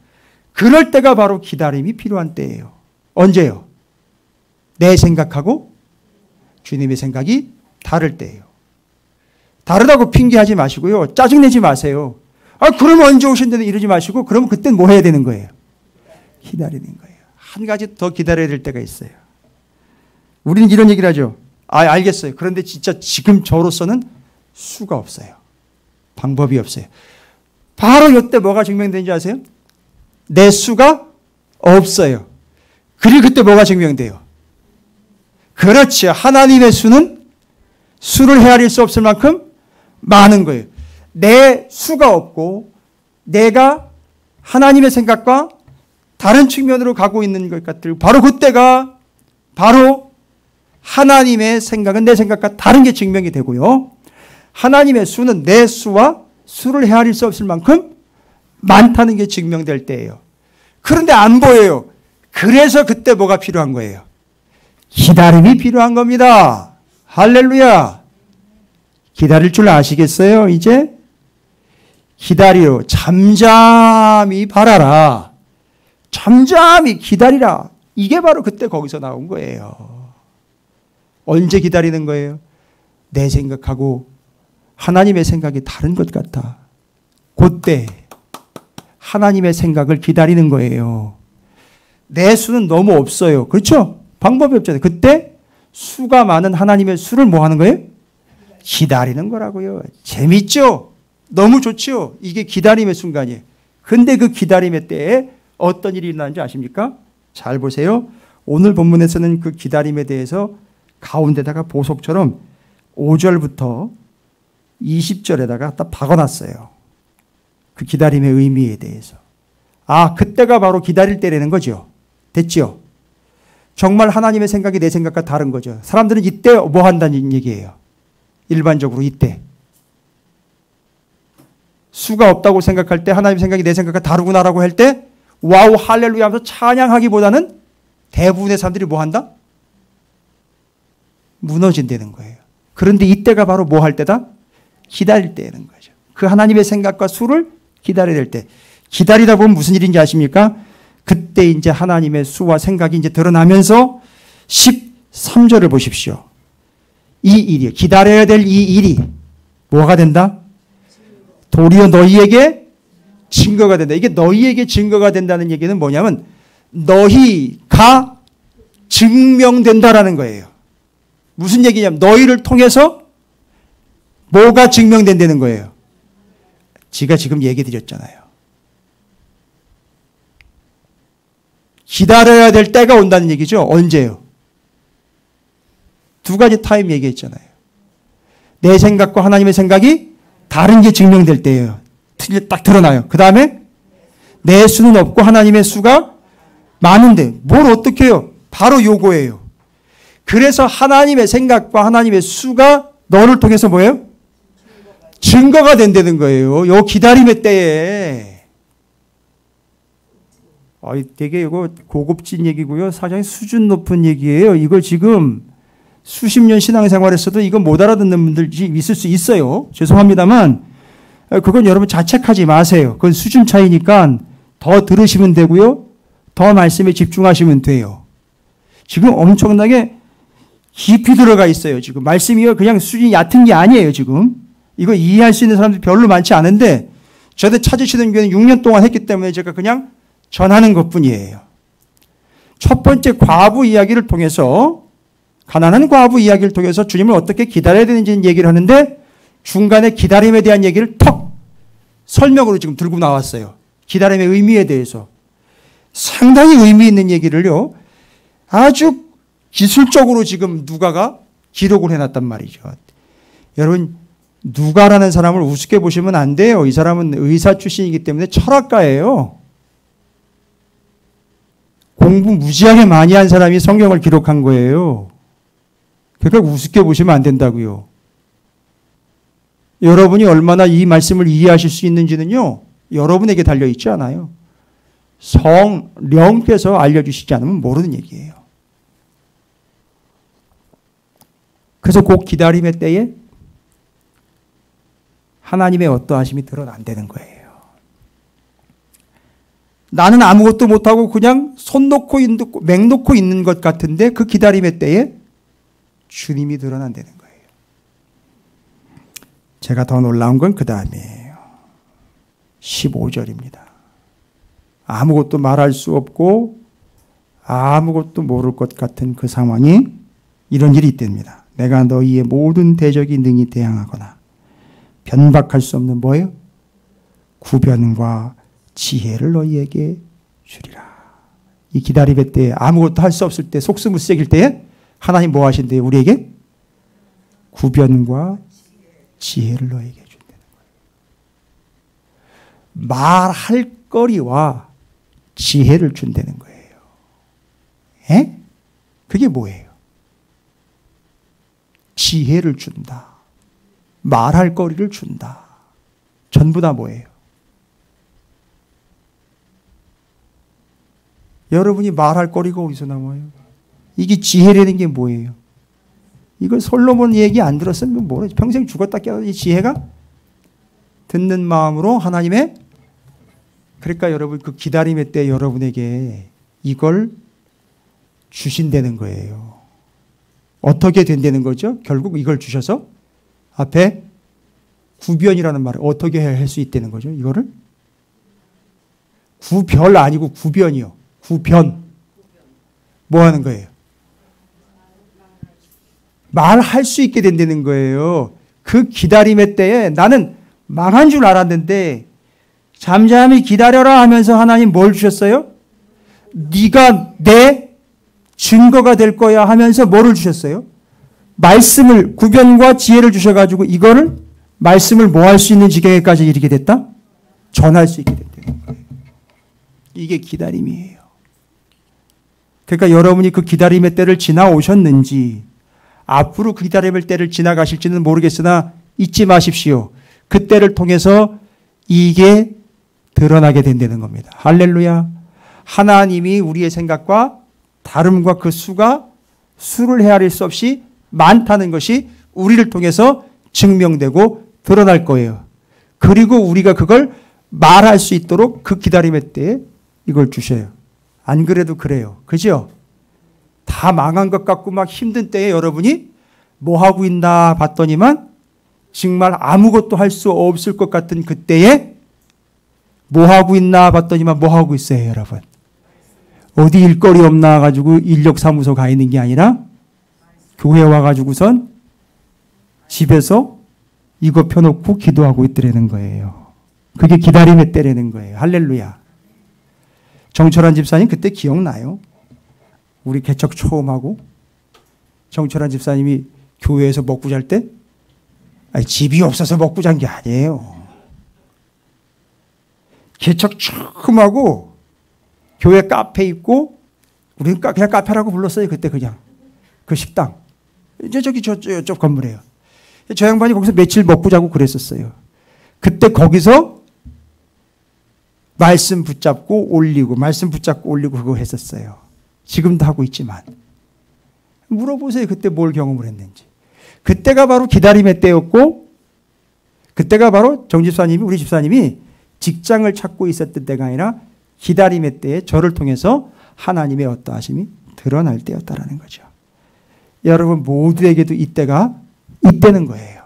[SPEAKER 1] 그럴 때가 바로 기다림이 필요한 때예요. 언제요? 내 생각하고 주님의 생각이 다를 때예요. 다르다고 핑계하지 마시고요. 짜증내지 마세요. 그럼 언제 오신다는 이러지 마시고 그러면 그땐 뭐 해야 되는 거예요? 기다리는 거예요. 한 가지 더 기다려야 될 때가 있어요. 우리는 이런 얘기를 하죠. 알겠어요. 그런데 진짜 지금 저로서는 수가 없어요. 방법이 없어요. 바로 이때 뭐가 증명되는지 아세요? 내 수가 없어요. 그리고 그때 뭐가 증명돼요? 그렇죠. 하나님의 수는 수를 헤아릴 수 없을 만큼 많은 거예요. 내 수가 없고 내가 하나님의 생각과 다른 측면으로 가고 있는 것 같을 바로 그때가 바로 하나님의 생각은 내 생각과 다른 게 증명이 되고요. 하나님의 수는 내 수와 수를 헤아릴 수 없을 만큼 많다는 게 증명될 때예요. 그런데 안 보여요. 그래서 그때 뭐가 필요한 거예요? 기다림이 필요한 겁니다. 할렐루야. 기다릴 줄 아시겠어요? 이제 기다리오. 잠잠히 바라라. 잠잠히 기다리라. 이게 바로 그때 거기서 나온 거예요. 언제 기다리는 거예요? 내 생각하고 하나님의 생각이 다른 것 같아. 그때 하나님의 생각을 기다리는 거예요. 내 수는 너무 없어요. 그렇죠? 방법이 없잖아요. 그때 수가 많은 하나님의 수를 뭐 하는 거예요? 기다리는 거라고요. 재밌죠? 너무 좋죠? 이게 기다림의 순간이에요. 근데 그 기다림의 때에 어떤 일이 일어나는지 아십니까? 잘 보세요. 오늘 본문에서는 그 기다림에 대해서 가운데다가 보석처럼 5절부터 20절에다가 갖다 박아놨어요. 그 기다림의 의미에 대해서. 아, 그때가 바로 기다릴 때라는 거죠. 됐죠? 정말 하나님의 생각이 내 생각과 다른 거죠. 사람들은 이때 뭐 한다는 얘기예요. 일반적으로 이때. 수가 없다고 생각할 때 하나님의 생각이 내 생각과 다르구나라고 할 때 와우 할렐루야 하면서 찬양하기보다는 대부분의 사람들이 뭐 한다? 무너진다는 거예요. 그런데 이때가 바로 뭐 할 때다? 기다릴 때라는 거죠. 그 하나님의 생각과 수를 기다려야 될 때. 기다리다 보면 무슨 일인지 아십니까? 그때 이제 하나님의 수와 생각이 이제 드러나면서 13절을 보십시오. 이 일이요. 기다려야 될 이 일이 뭐가 된다? 도리어 너희에게 증거가 된다. 이게 너희에게 증거가 된다는 얘기는 뭐냐면 너희가 증명된다라는 거예요. 무슨 얘기냐면 너희를 통해서 뭐가 증명된다는 거예요. 제가 지금 얘기 드렸잖아요. 기다려야 될 때가 온다는 얘기죠. 언제요? 두 가지 타임 얘기했잖아요. 내 생각과 하나님의 생각이 다른 게 증명될 때예요. 딱 드러나요. 그 다음에 내 수는 없고 하나님의 수가 많은데 뭘 어떻게 해요? 바로 요거예요. 그래서 하나님의 생각과 하나님의 수가 너를 통해서 뭐예요? 증거가 된다는 거예요. 요 기다림의 때에. 되게 이거 고급진 얘기고요. 사장님 수준 높은 얘기예요. 이걸 지금 수십 년 신앙생활에서도 이거 못 알아듣는 분들이 있을 수 있어요. 죄송합니다만 그건 여러분 자책하지 마세요. 그건 수준 차이니까 더 들으시면 되고요. 더 말씀에 집중하시면 돼요. 지금 엄청나게 깊이 들어가 있어요. 지금 말씀이 그냥 수준이 얕은 게 아니에요. 지금 이거 이해할 수 있는 사람들이 별로 많지 않은데 저도 찾으시는 교회는 6년 동안 했기 때문에 제가 그냥 전하는 것뿐이에요. 첫 번째 과부 이야기를 통해서 가난한 과부 이야기를 통해서 주님을 어떻게 기다려야 되는지 얘기를 하는데 중간에 기다림에 대한 얘기를 턱 설명으로 지금 들고 나왔어요. 기다림의 의미에 대해서. 상당히 의미 있는 얘기를요. 아주 기술적으로 지금 누가가 기록을 해놨단 말이죠. 여러분 누가라는 사람을 우습게 보시면 안 돼요. 이 사람은 의사 출신이기 때문에 철학가예요. 공부 무지하게 많이 한 사람이 성경을 기록한 거예요. 그러니까 우습게 보시면 안 된다고요. 여러분이 얼마나 이 말씀을 이해하실 수 있는지는요. 여러분에게 달려있지 않아요. 성령께서 알려주시지 않으면 모르는 얘기예요. 그래서 곧 기다림의 때에 하나님의 어떠하심이 드러난다는 거예요. 나는 아무것도 못하고 그냥 손 놓고 맹 놓고 있는 것 같은데 그 기다림의 때에 주님이 드러난다는 거예요. 제가 더 놀라운 건 그 다음이에요. 15절입니다. 아무것도 말할 수 없고 아무것도 모를 것 같은 그 상황이 이런 일이 있답니다. 내가 너희의 모든 대적이 능히 대항하거나 변박할 수 없는 뭐예요? 구변과 지혜를 너희에게 주리라. 이 기다림의 때에 아무것도 할 수 없을 때 속수무책일 때에 하나님 뭐 하신대요? 우리에게 구변과 지혜를 너희에게 준다는 거예요. 말할 거리와 지혜를 준다는 거예요. 에? 그게 뭐예요? 지혜를 준다. 말할 거리를 준다. 전부 다 뭐예요? 여러분이 말할 거리가 어디서 나와요? 이게 지혜라는 게 뭐예요? 이걸 솔로몬 얘기 안 들었으면 뭐래? 평생 죽었다 깨어난 이 지혜가 듣는 마음으로 하나님의 그러니까 여러분 그 기다림의 때 여러분에게 이걸 주신다는 거예요. 어떻게 된다는 거죠? 결국 이걸 주셔서 앞에 구변이라는 말을 어떻게 할 수 있다는 거죠? 이거를? 구별 아니고 구변이요. 구변. 뭐 하는 거예요? 말할 수 있게 된다는 거예요. 그 기다림의 때에 나는 망한 줄 알았는데 잠잠히 기다려라 하면서 하나님 뭘 주셨어요? 네가 내 증거가 될 거야 하면서 뭐를 주셨어요? 말씀을, 구변과 지혜를 주셔가지고 이거를 말씀을 뭐 할 수 있는 지경에까지 이르게 됐다? 전할 수 있게 됐다는 거예요. 이게 기다림이에요. 그러니까 여러분이 그 기다림의 때를 지나오셨는지 앞으로 그 기다림의 때를 지나가실지는 모르겠으나 잊지 마십시오. 그 때를 통해서 이게 드러나게 된다는 겁니다. 할렐루야. 하나님이 우리의 생각과 다름과 그 수가 수를 헤아릴 수 없이 많다는 것이 우리를 통해서 증명되고 드러날 거예요. 그리고 우리가 그걸 말할 수 있도록 그 기다림의 때에 이걸 주셔요. 안 그래도 그래요. 그죠? 다 망한 것 같고 막 힘든 때에 여러분이 뭐 하고 있나 봤더니만 정말 아무것도 할 수 없을 것 같은 그때에 뭐 하고 있나 봤더니만 뭐 하고 있어요, 여러분? 어디 일거리 없나 가지고 인력사무소 가 있는 게 아니라 교회 와가지고선 집에서 이거 펴놓고 기도하고 있더라는 거예요. 그게 기다림의 때라는 거예요. 할렐루야. 정철환 집사님 그때 기억나요? 우리 개척 처음 하고 정철환 집사님이 교회에서 먹고 잘 때 아니, 집이 없어서 먹고 잔 게 아니에요. 개척 처음 하고 교회 카페 있고 우리는 그냥 카페라고 불렀어요. 그때 그냥 그 식당 이제 저기 저쪽 건물이에요. 저 양반이 거기서 며칠 먹고 자고 그랬었어요. 그때 거기서 말씀 붙잡고 올리고 말씀 붙잡고 올리고 그거 했었어요. 지금도 하고 있지만 물어보세요. 그때 뭘 경험을 했는지. 그때가 바로 기다림의 때였고 그때가 바로 정 집사님이 우리 집사님이 직장을 찾고 있었던 때가 아니라 기다림의 때에 저를 통해서 하나님의 어떠하심이 드러날 때였다라는 거죠. 여러분 모두에게도 이때가 있다는 거예요.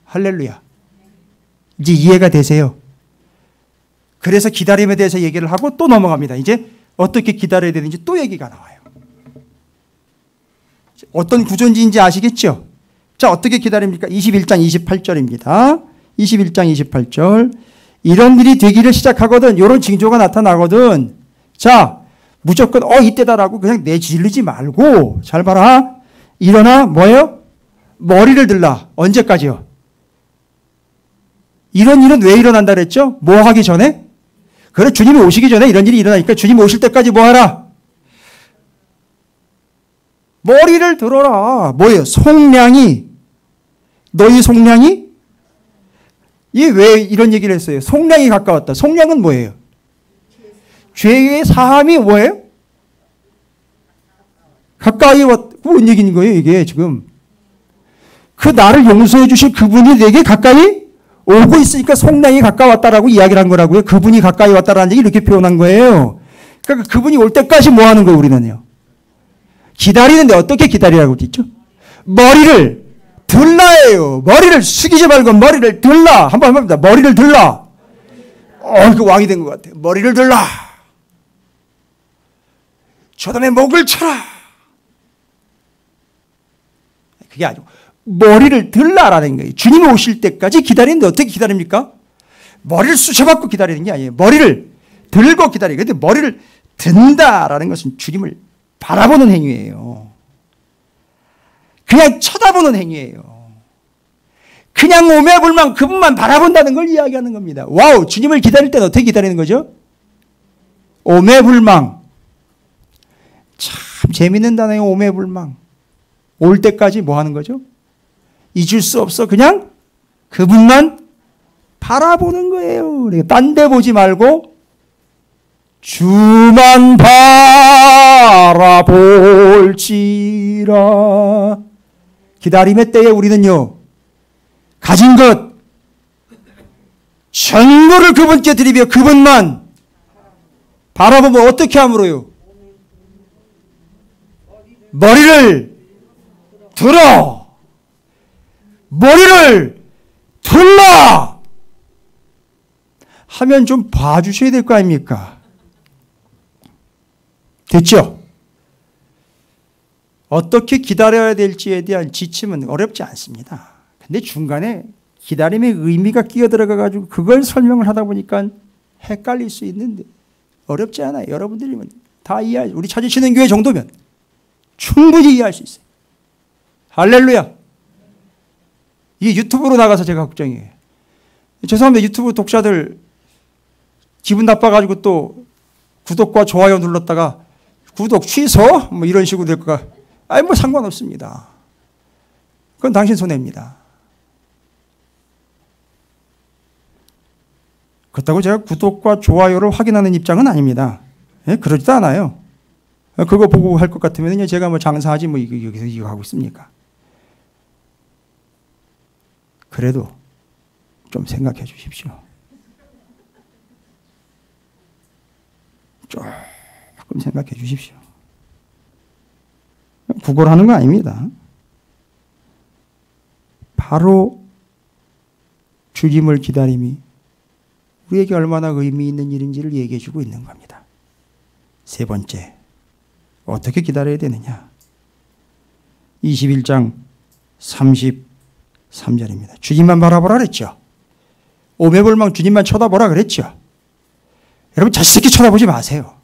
[SPEAKER 1] 할렐루야. 이제 이해가 되세요? 그래서 기다림에 대해서 얘기를 하고 또 넘어갑니다. 이제 어떻게 기다려야 되는지 또 얘기가 나와요. 어떤 구조인지 아시겠죠? 자, 어떻게 기다립니까? 21장 28절입니다. 21장 28절. 이런 일이 되기를 시작하거든. 이런 징조가 나타나거든. 자, 무조건 이때다라고 그냥 내질르지 말고 잘 봐라. 일어나 뭐예요? 머리를 들라. 언제까지요? 이런 일은 왜 일어난다 그랬죠? 뭐 하기 전에? 그래, 주님이 오시기 전에 이런 일이 일어나니까 주님 오실 때까지 뭐 하라? 머리를 들어라. 뭐예요? 속량이. 너희 속량이? 이게 왜 이런 얘기를 했어요? 속량이 가까웠다. 속량은 뭐예요? 죄의 사함이 뭐예요? 가까이 왔다. 뭔 얘기인 거예요, 이게 지금? 그 나를 용서해 주실 그분이 내게 가까이 오고 있으니까 속량이 가까웠다라고 이야기를 한 거라고요. 그분이 가까이 왔다라는 얘기 이렇게 표현한 거예요. 그러니까 그분이 올 때까지 뭐 하는 거예요, 우리는요? 기다리는데 어떻게 기다리라고 했죠? 머리를 들라예요. 머리를 숙이지 말고 머리를 들라. 한번 합니다. 머리를 들라. 그 왕이 된 것 같아요. 머리를 들라. 저놈의 목을 쳐라. 그게 아니고 머리를 들라라는 거예요. 주님이 오실 때까지 기다리는데 어떻게 기다립니까? 머리를 쑤셔받고 기다리는 게 아니에요. 머리를 들고 기다려요. 그런데 머리를 든다라는 것은 주님을 바라보는 행위예요. 그냥 쳐다보는 행위예요. 그냥 오매불망 그분만 바라본다는 걸 이야기하는 겁니다. 와우, 주님을 기다릴 때는 어떻게 기다리는 거죠? 오매불망. 참 재밌는 단어예요. 오매불망. 올 때까지 뭐 하는 거죠? 잊을 수 없어. 그냥 그분만 바라보는 거예요. 딴 데 보지 말고 주만 바라볼지라. 기다림의 때에 우리는요, 가진 것 전부를 그분께 드리며 그분만 바라보면 어떻게 함으로요? 머리를 들어. 머리를 설마! 하면 좀 봐주셔야 될 거 아닙니까? 됐죠? 어떻게 기다려야 될지에 대한 지침은 어렵지 않습니다. 근데 중간에 기다림의 의미가 끼어들어가가지고 그걸 설명을 하다 보니까 헷갈릴 수 있는데 어렵지 않아요. 여러분들이면 다 이해할, 우리 찾으시는 교회 정도면 충분히 이해할 수 있어요. 할렐루야. 이게 유튜브로 나가서 제가 걱정이에요. 죄송합니다. 유튜브 독자들 기분 나빠가지고 또 구독과 좋아요 눌렀다가 구독 취소? 뭐 이런 식으로 될 거가. 아니, 뭐 상관없습니다. 그건 당신 손해입니다. 그렇다고 제가 구독과 좋아요를 확인하는 입장은 아닙니다. 예, 그러지도 않아요. 그거 보고 할 것 같으면 제가 뭐 장사하지 뭐 여기서 이거 하고 있습니까? 그래도 좀 생각해 주십시오. 조금 생각해 주십시오. 구걸하는 거 아닙니다. 바로 주님을 기다림이 우리에게 얼마나 의미 있는 일인지를 얘기해 주고 있는 겁니다. 세 번째, 어떻게 기다려야 되느냐? 21장 33절입니다. 주님만 바라보라 그랬죠. 오매불망 주님만 쳐다보라 그랬죠. 여러분 자식새끼 쳐다보지 마세요.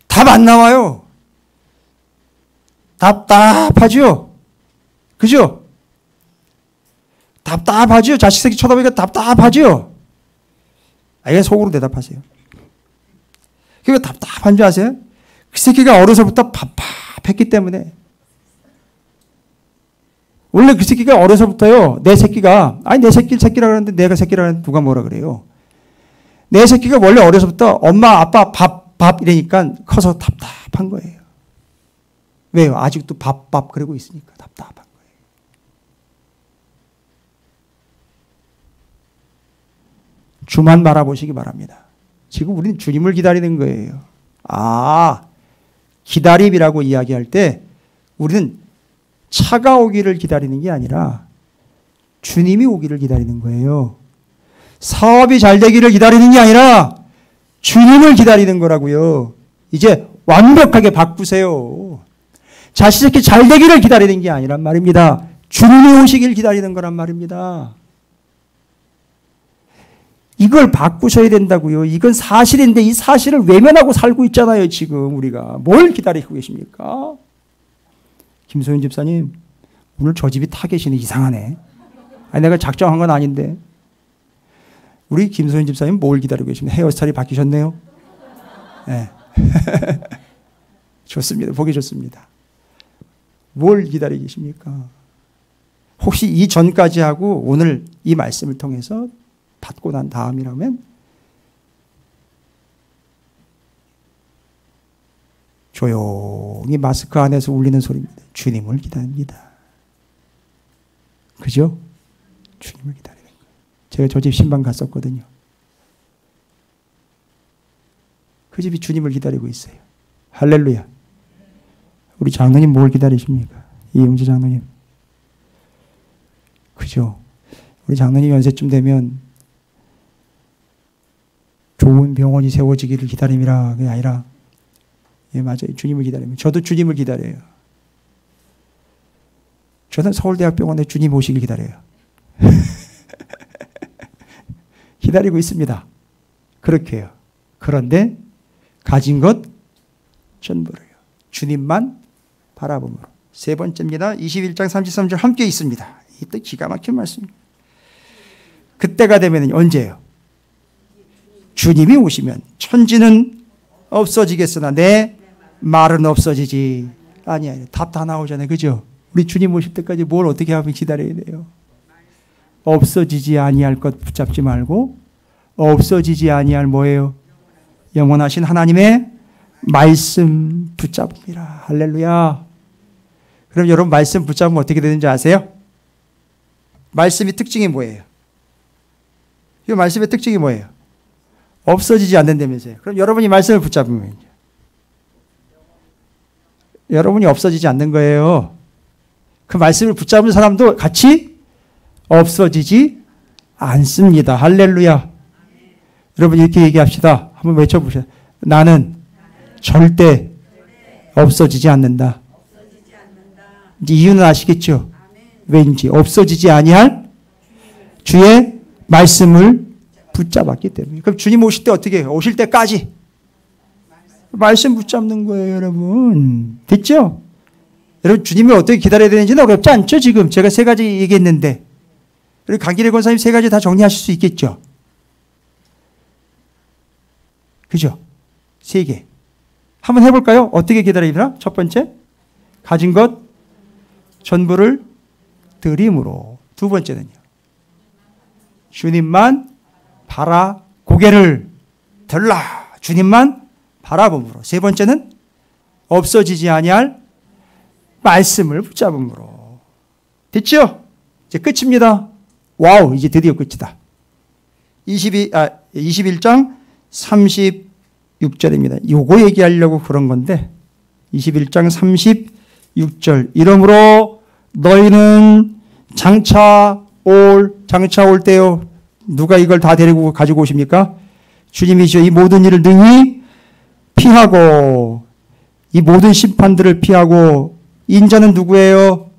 [SPEAKER 1] 답 안 나와요. 답답하죠? 그죠? 답답하죠? 자식새끼 쳐다보니까 답답하죠? 아예 속으로 대답하세요. 그게 답답한 줄 아세요? 그 새끼가 어려서부터 밥밥했기 때문에. 원래 그 새끼가 어려서부터요, 내 새끼가, 아니 내 새끼라 그러는데 내가 새끼라 그러는데 누가 뭐라 그래요? 내 새끼가 원래 어려서부터 엄마 아빠 밥 이러니까 커서 답답한 거예요. 왜요? 아직도 밥 그러고 있으니까 답답한 거예요. 주만 바라보시기 바랍니다. 지금 우리는 주님을 기다리는 거예요. 아, 기다림이라고 이야기할 때 우리는 차가 오기를 기다리는 게 아니라 주님이 오기를 기다리는 거예요. 사업이 잘 되기를 기다리는 게 아니라 주님을 기다리는 거라고요. 이제 완벽하게 바꾸세요. 자식이 잘 되기를 기다리는 게 아니란 말입니다. 주님이 오시길 기다리는 거란 말입니다. 이걸 바꾸셔야 된다고요. 이건 사실인데 이 사실을 외면하고 살고 있잖아요. 지금 우리가. 뭘 기다리고 계십니까? 김소연 집사님, 오늘 저 집이 타겟이네. 이상하네. 아니, 내가 작정한 건 아닌데. 우리 김소연 집사님 뭘 기다리고 계십니까? 헤어스타일이 바뀌셨네요. 네. 좋습니다. 보기 좋습니다. 뭘 기다리고 계십니까? 혹시 이 전까지 하고 오늘 이 말씀을 통해서 받고 난 다음이라면 조용히 마스크 안에서 울리는 소리입니다. 주님을 기다립니다. 그죠? 주님을 기다리는 거예요. 제가 저 집 신방 갔었거든요. 그 집이 주님을 기다리고 있어요. 할렐루야. 우리 장로님 뭘 기다리십니까? 이용지 장로님. 그죠? 우리 장로님 연세쯤 되면 좋은 병원이 세워지기를 기다림이라 그게 아니라, 예, 맞아요. 주님을 기다립니다. 저도 주님을 기다려요. 저는 서울대학병원에 주님 오시길 기다려요. 기다리고 있습니다. 그렇게 해요. 그런데 가진 것 전부를요. 주님만 바라봄으로. 세 번째입니다. 21장 33절 함께 있습니다. 이때 기가 막힌 말씀입니다. 그때가 되면 언제예요? 주님이 오시면 천지는 없어지겠으나 내 말은 없어지지 아니야. 답 다 나오잖아요. 그죠? 우리 주님 오실 때까지 뭘 어떻게 하면 기다려야 돼요? 없어지지 아니할 것 붙잡지 말고 없어지지 아니할 뭐예요? 영원하신 하나님의 말씀 붙잡으라. 할렐루야. 그럼 여러분 말씀 붙잡으면 어떻게 되는지 아세요? 말씀의 특징이 뭐예요? 이 말씀의 특징이 뭐예요? 없어지지 않는다면서요. 그럼 여러분이 말씀을 붙잡으면 여러분이 없어지지 않는 거예요. 그 말씀을 붙잡은 사람도 같이 없어지지 않습니다. 할렐루야. 여러분 이렇게 얘기합시다. 한번 외쳐보세요. 나는 절대 없어지지 않는다. 이제 이유는 아시겠죠? 왠지 없어지지 아니할 주의 말씀을 붙잡았기 때문에. 그럼 주님 오실 때 어떻게 해요? 오실 때까지 말씀 붙잡는 거예요, 여러분. 됐죠? 여러분 주님이 어떻게 기다려야 되는지는 어렵지 않죠? 지금 제가 3가지 얘기했는데 우리 강길의 권사님 3가지 다 정리하실 수 있겠죠? 그죠? 3개. 한번 해볼까요? 어떻게 기다려야 되나? 첫 번째, 가진 것 전부를 드림으로. 2번째는요, 주님만 바라 고개를 들라. 주님만 바라봄으로. 3번째는 없어지지 아니할 말씀을 붙잡음으로. 됐죠? 이제 끝입니다. 와우, 이제 드디어 끝이다. 21장 36절입니다. 요거 얘기하려고 그런 건데 21장 36절. 이러므로 너희는 장차 올 때요. 누가 이걸 다 데리고 가지고 오십니까? 주님이시여. 이 모든 일을 능히 피하고 이 모든 심판들을 피하고. 인자는 누구예요?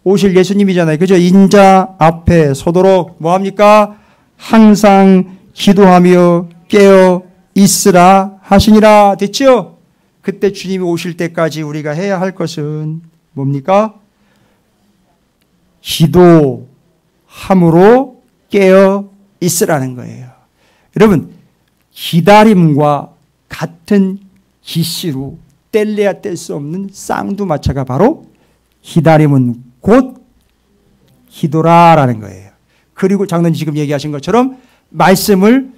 [SPEAKER 1] 오실 예수님이잖아요. 그죠? 인자 앞에 서도록 뭐합니까? 항상 기도하며 깨어 있으라 하시니라. 됐죠? 그때 주님이 오실 때까지 우리가 해야 할 것은 뭡니까? 기도함으로 깨어 있으라는 거예요. 여러분, 기다림과 같은 기시로 뗄래야 뗄 수 없는 쌍두마차가 바로 기다림은 곧 기도라라는 거예요. 그리고 장로님 지금 얘기하신 것처럼 말씀을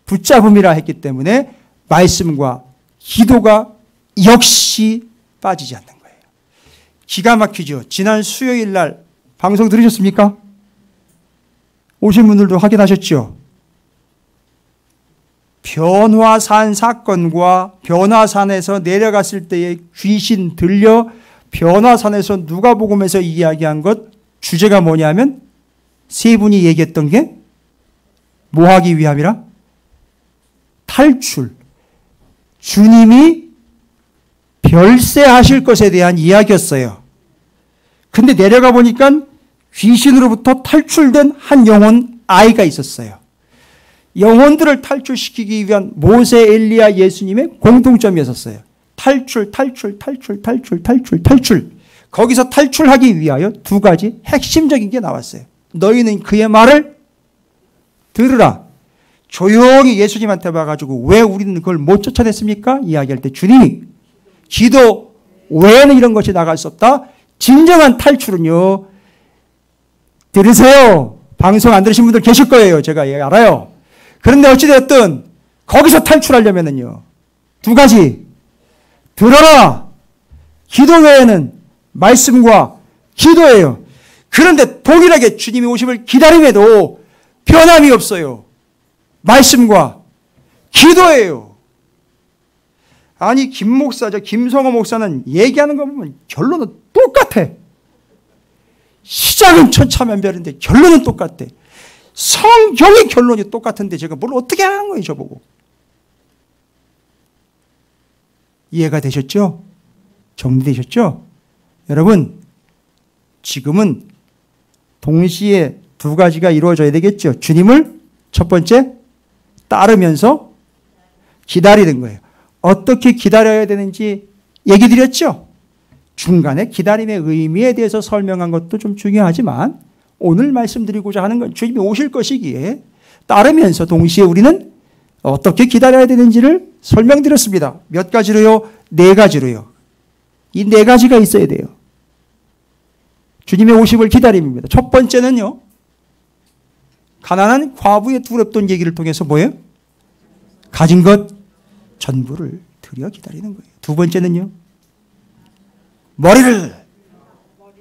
[SPEAKER 1] 붙잡음이라 했기 때문에 말씀과 기도가 역시 빠지지 않는 거예요. 기가 막히죠. 지난 수요일 날 방송 들으셨습니까? 오신 분들도 확인하셨죠? 변화산 사건과 변화산에서 내려갔을 때의 귀신 들려 변화산에서 누가복음에서 이야기한 것 주제가 뭐냐면 3분이 얘기했던 게 뭐 하기 위함이라? 탈출. 주님이 별세하실 것에 대한 이야기였어요. 근데 내려가 보니까 귀신으로부터 탈출된 한 영혼 아이가 있었어요. 영혼들을 탈출시키기 위한 모세, 엘리야, 예수님의 공통점이었어요. 탈출. 거기서 탈출하기 위하여 2가지 핵심적인 게 나왔어요. 너희는 그의 말을 들으라. 조용히 예수님한테 와가지고 왜 우리는 그걸 못 쫓아냈습니까? 이야기할 때 주님이 기도 외에는 이런 것이 나갈 수 없다. 진정한 탈출은요. 들으세요. 방송 안 들으신 분들 계실 거예요. 제가 알아요. 그런데 어찌되었든 거기서 탈출하려면요. 2가지. 들어라. 기도 외에는 말씀과 기도예요. 그런데 동일하게 주님이 오심을 기다림에도 변함이 없어요. 말씀과 기도예요. 아니 김 목사죠. 김성호 목사는 얘기하는 거 보면 결론은 똑같아. 시작은 천차만별인데 결론은 똑같아. 성경의 결론이 똑같은데 제가 뭘 어떻게 하는 거예요, 저보고. 이해가 되셨죠? 정리되셨죠? 여러분, 지금은 동시에 2가지가 이루어져야 되겠죠. 주님을 첫 번째 따르면서 기다리는 거예요. 어떻게 기다려야 되는지 얘기 드렸죠? 중간에 기다림의 의미에 대해서 설명한 것도 좀 중요하지만 오늘 말씀드리고자 하는 건 주님이 오실 것이기에 따르면서 동시에 우리는 어떻게 기다려야 되는지를 설명드렸습니다. 몇 가지로요? 4가지로요. 이 4가지가 있어야 돼요. 주님의 오심을 기다림입니다. 첫 번째는요. 가난한 과부의 두렵던 얘기를 통해서 뭐예요? 가진 것 전부를 들여 기다리는 거예요. 2번째는요. 머리를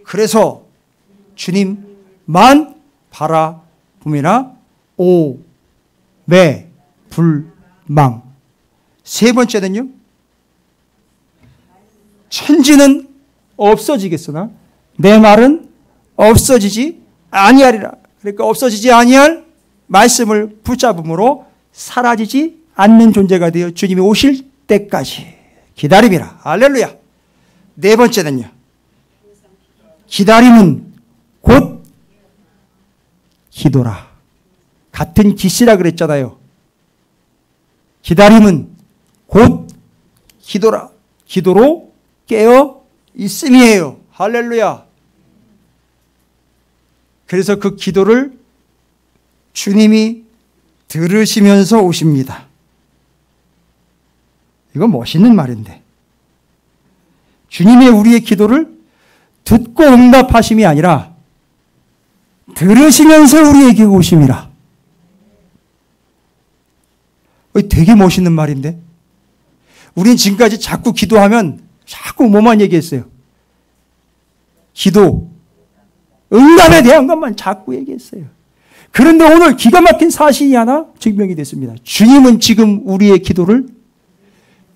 [SPEAKER 1] 그래서 주님만 바라봄이나 오매 불망. 3번째는요. 천지는 없어지겠으나 내 말은 없어지지 아니하리라. 그러니까 없어지지 아니할 말씀을 붙잡음으로 사라지지 않는 존재가 되어 주님이 오실 때까지 기다림이라. 할렐루야. 네 번째는요. 기다림은 곧 기도라. 같은 기시라 그랬잖아요. 기다림은 곧 기도라. 기도로 깨어 있음이에요. 할렐루야. 그래서 그 기도를 주님이 들으시면서 오십니다. 이건 멋있는 말인데. 주님이 우리의 기도를 듣고 응답하심이 아니라 들으시면서 우리에게 오심이라. 되게 멋있는 말인데. 우린 지금까지 자꾸 기도하면 자꾸 뭐만 얘기했어요? 기도, 응답에 대한 것만 자꾸 얘기했어요. 그런데 오늘 기가 막힌 사실이 하나 증명이 됐습니다. 주님은 지금 우리의 기도를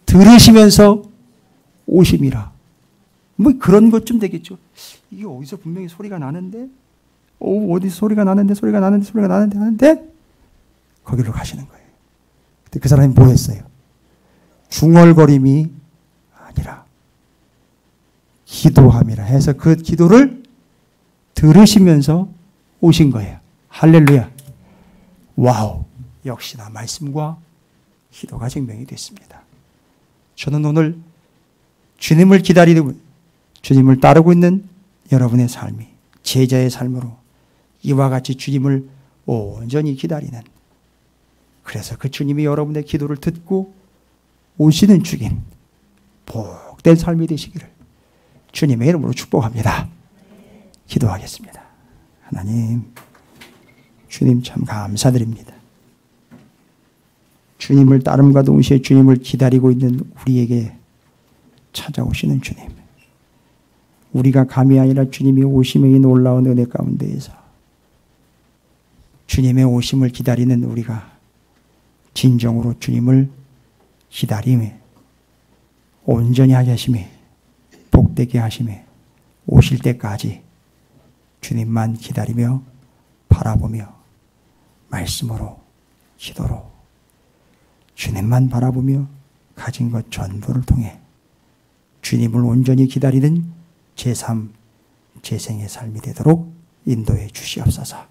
[SPEAKER 1] 들으시면서 오심이라. 뭐 그런 것 좀 되겠죠. 이게 어디서 분명히 소리가 나는데, 어디서 소리가 나는데, 하는데, 거기로 가시는 거예요. 근데 그 사람이 뭐 했어요? 중얼거림이 아니라 기도함이라 해서 그 기도를 들으시면서 오신 거예요. 할렐루야. 와우. 역시나 말씀과 기도가 증명이 됐습니다. 저는 오늘 주님을 기다리고 주님을 따르고 있는 여러분의 삶이 제자의 삶으로 이와 같이 주님을 온전히 기다리는, 그래서 그 주님이 여러분의 기도를 듣고 오시는 주님, 복된 삶이 되시기를 주님의 이름으로 축복합니다. 기도하겠습니다. 하나님, 주님 참 감사드립니다. 주님을 따름과 동시에 주님을 기다리고 있는 우리에게 찾아오시는 주님, 우리가 감이 아니라 주님이 오심의 이 놀라운 은혜 가운데에서 주님의 오심을 기다리는 우리가 진정으로 주님을 기다림에 온전히 하심에 복되게 하심에 오실 때까지 주님만 기다리며 바라보며 말씀으로 기도로 주님만 바라보며 가진 것 전부를 통해 주님을 온전히 기다리는 제3, 제 생의 삶이 되도록 인도해 주시옵소서.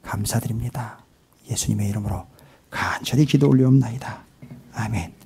[SPEAKER 1] 감사드립니다. 예수님의 이름으로 간절히 기도 올리옵나이다. 아멘.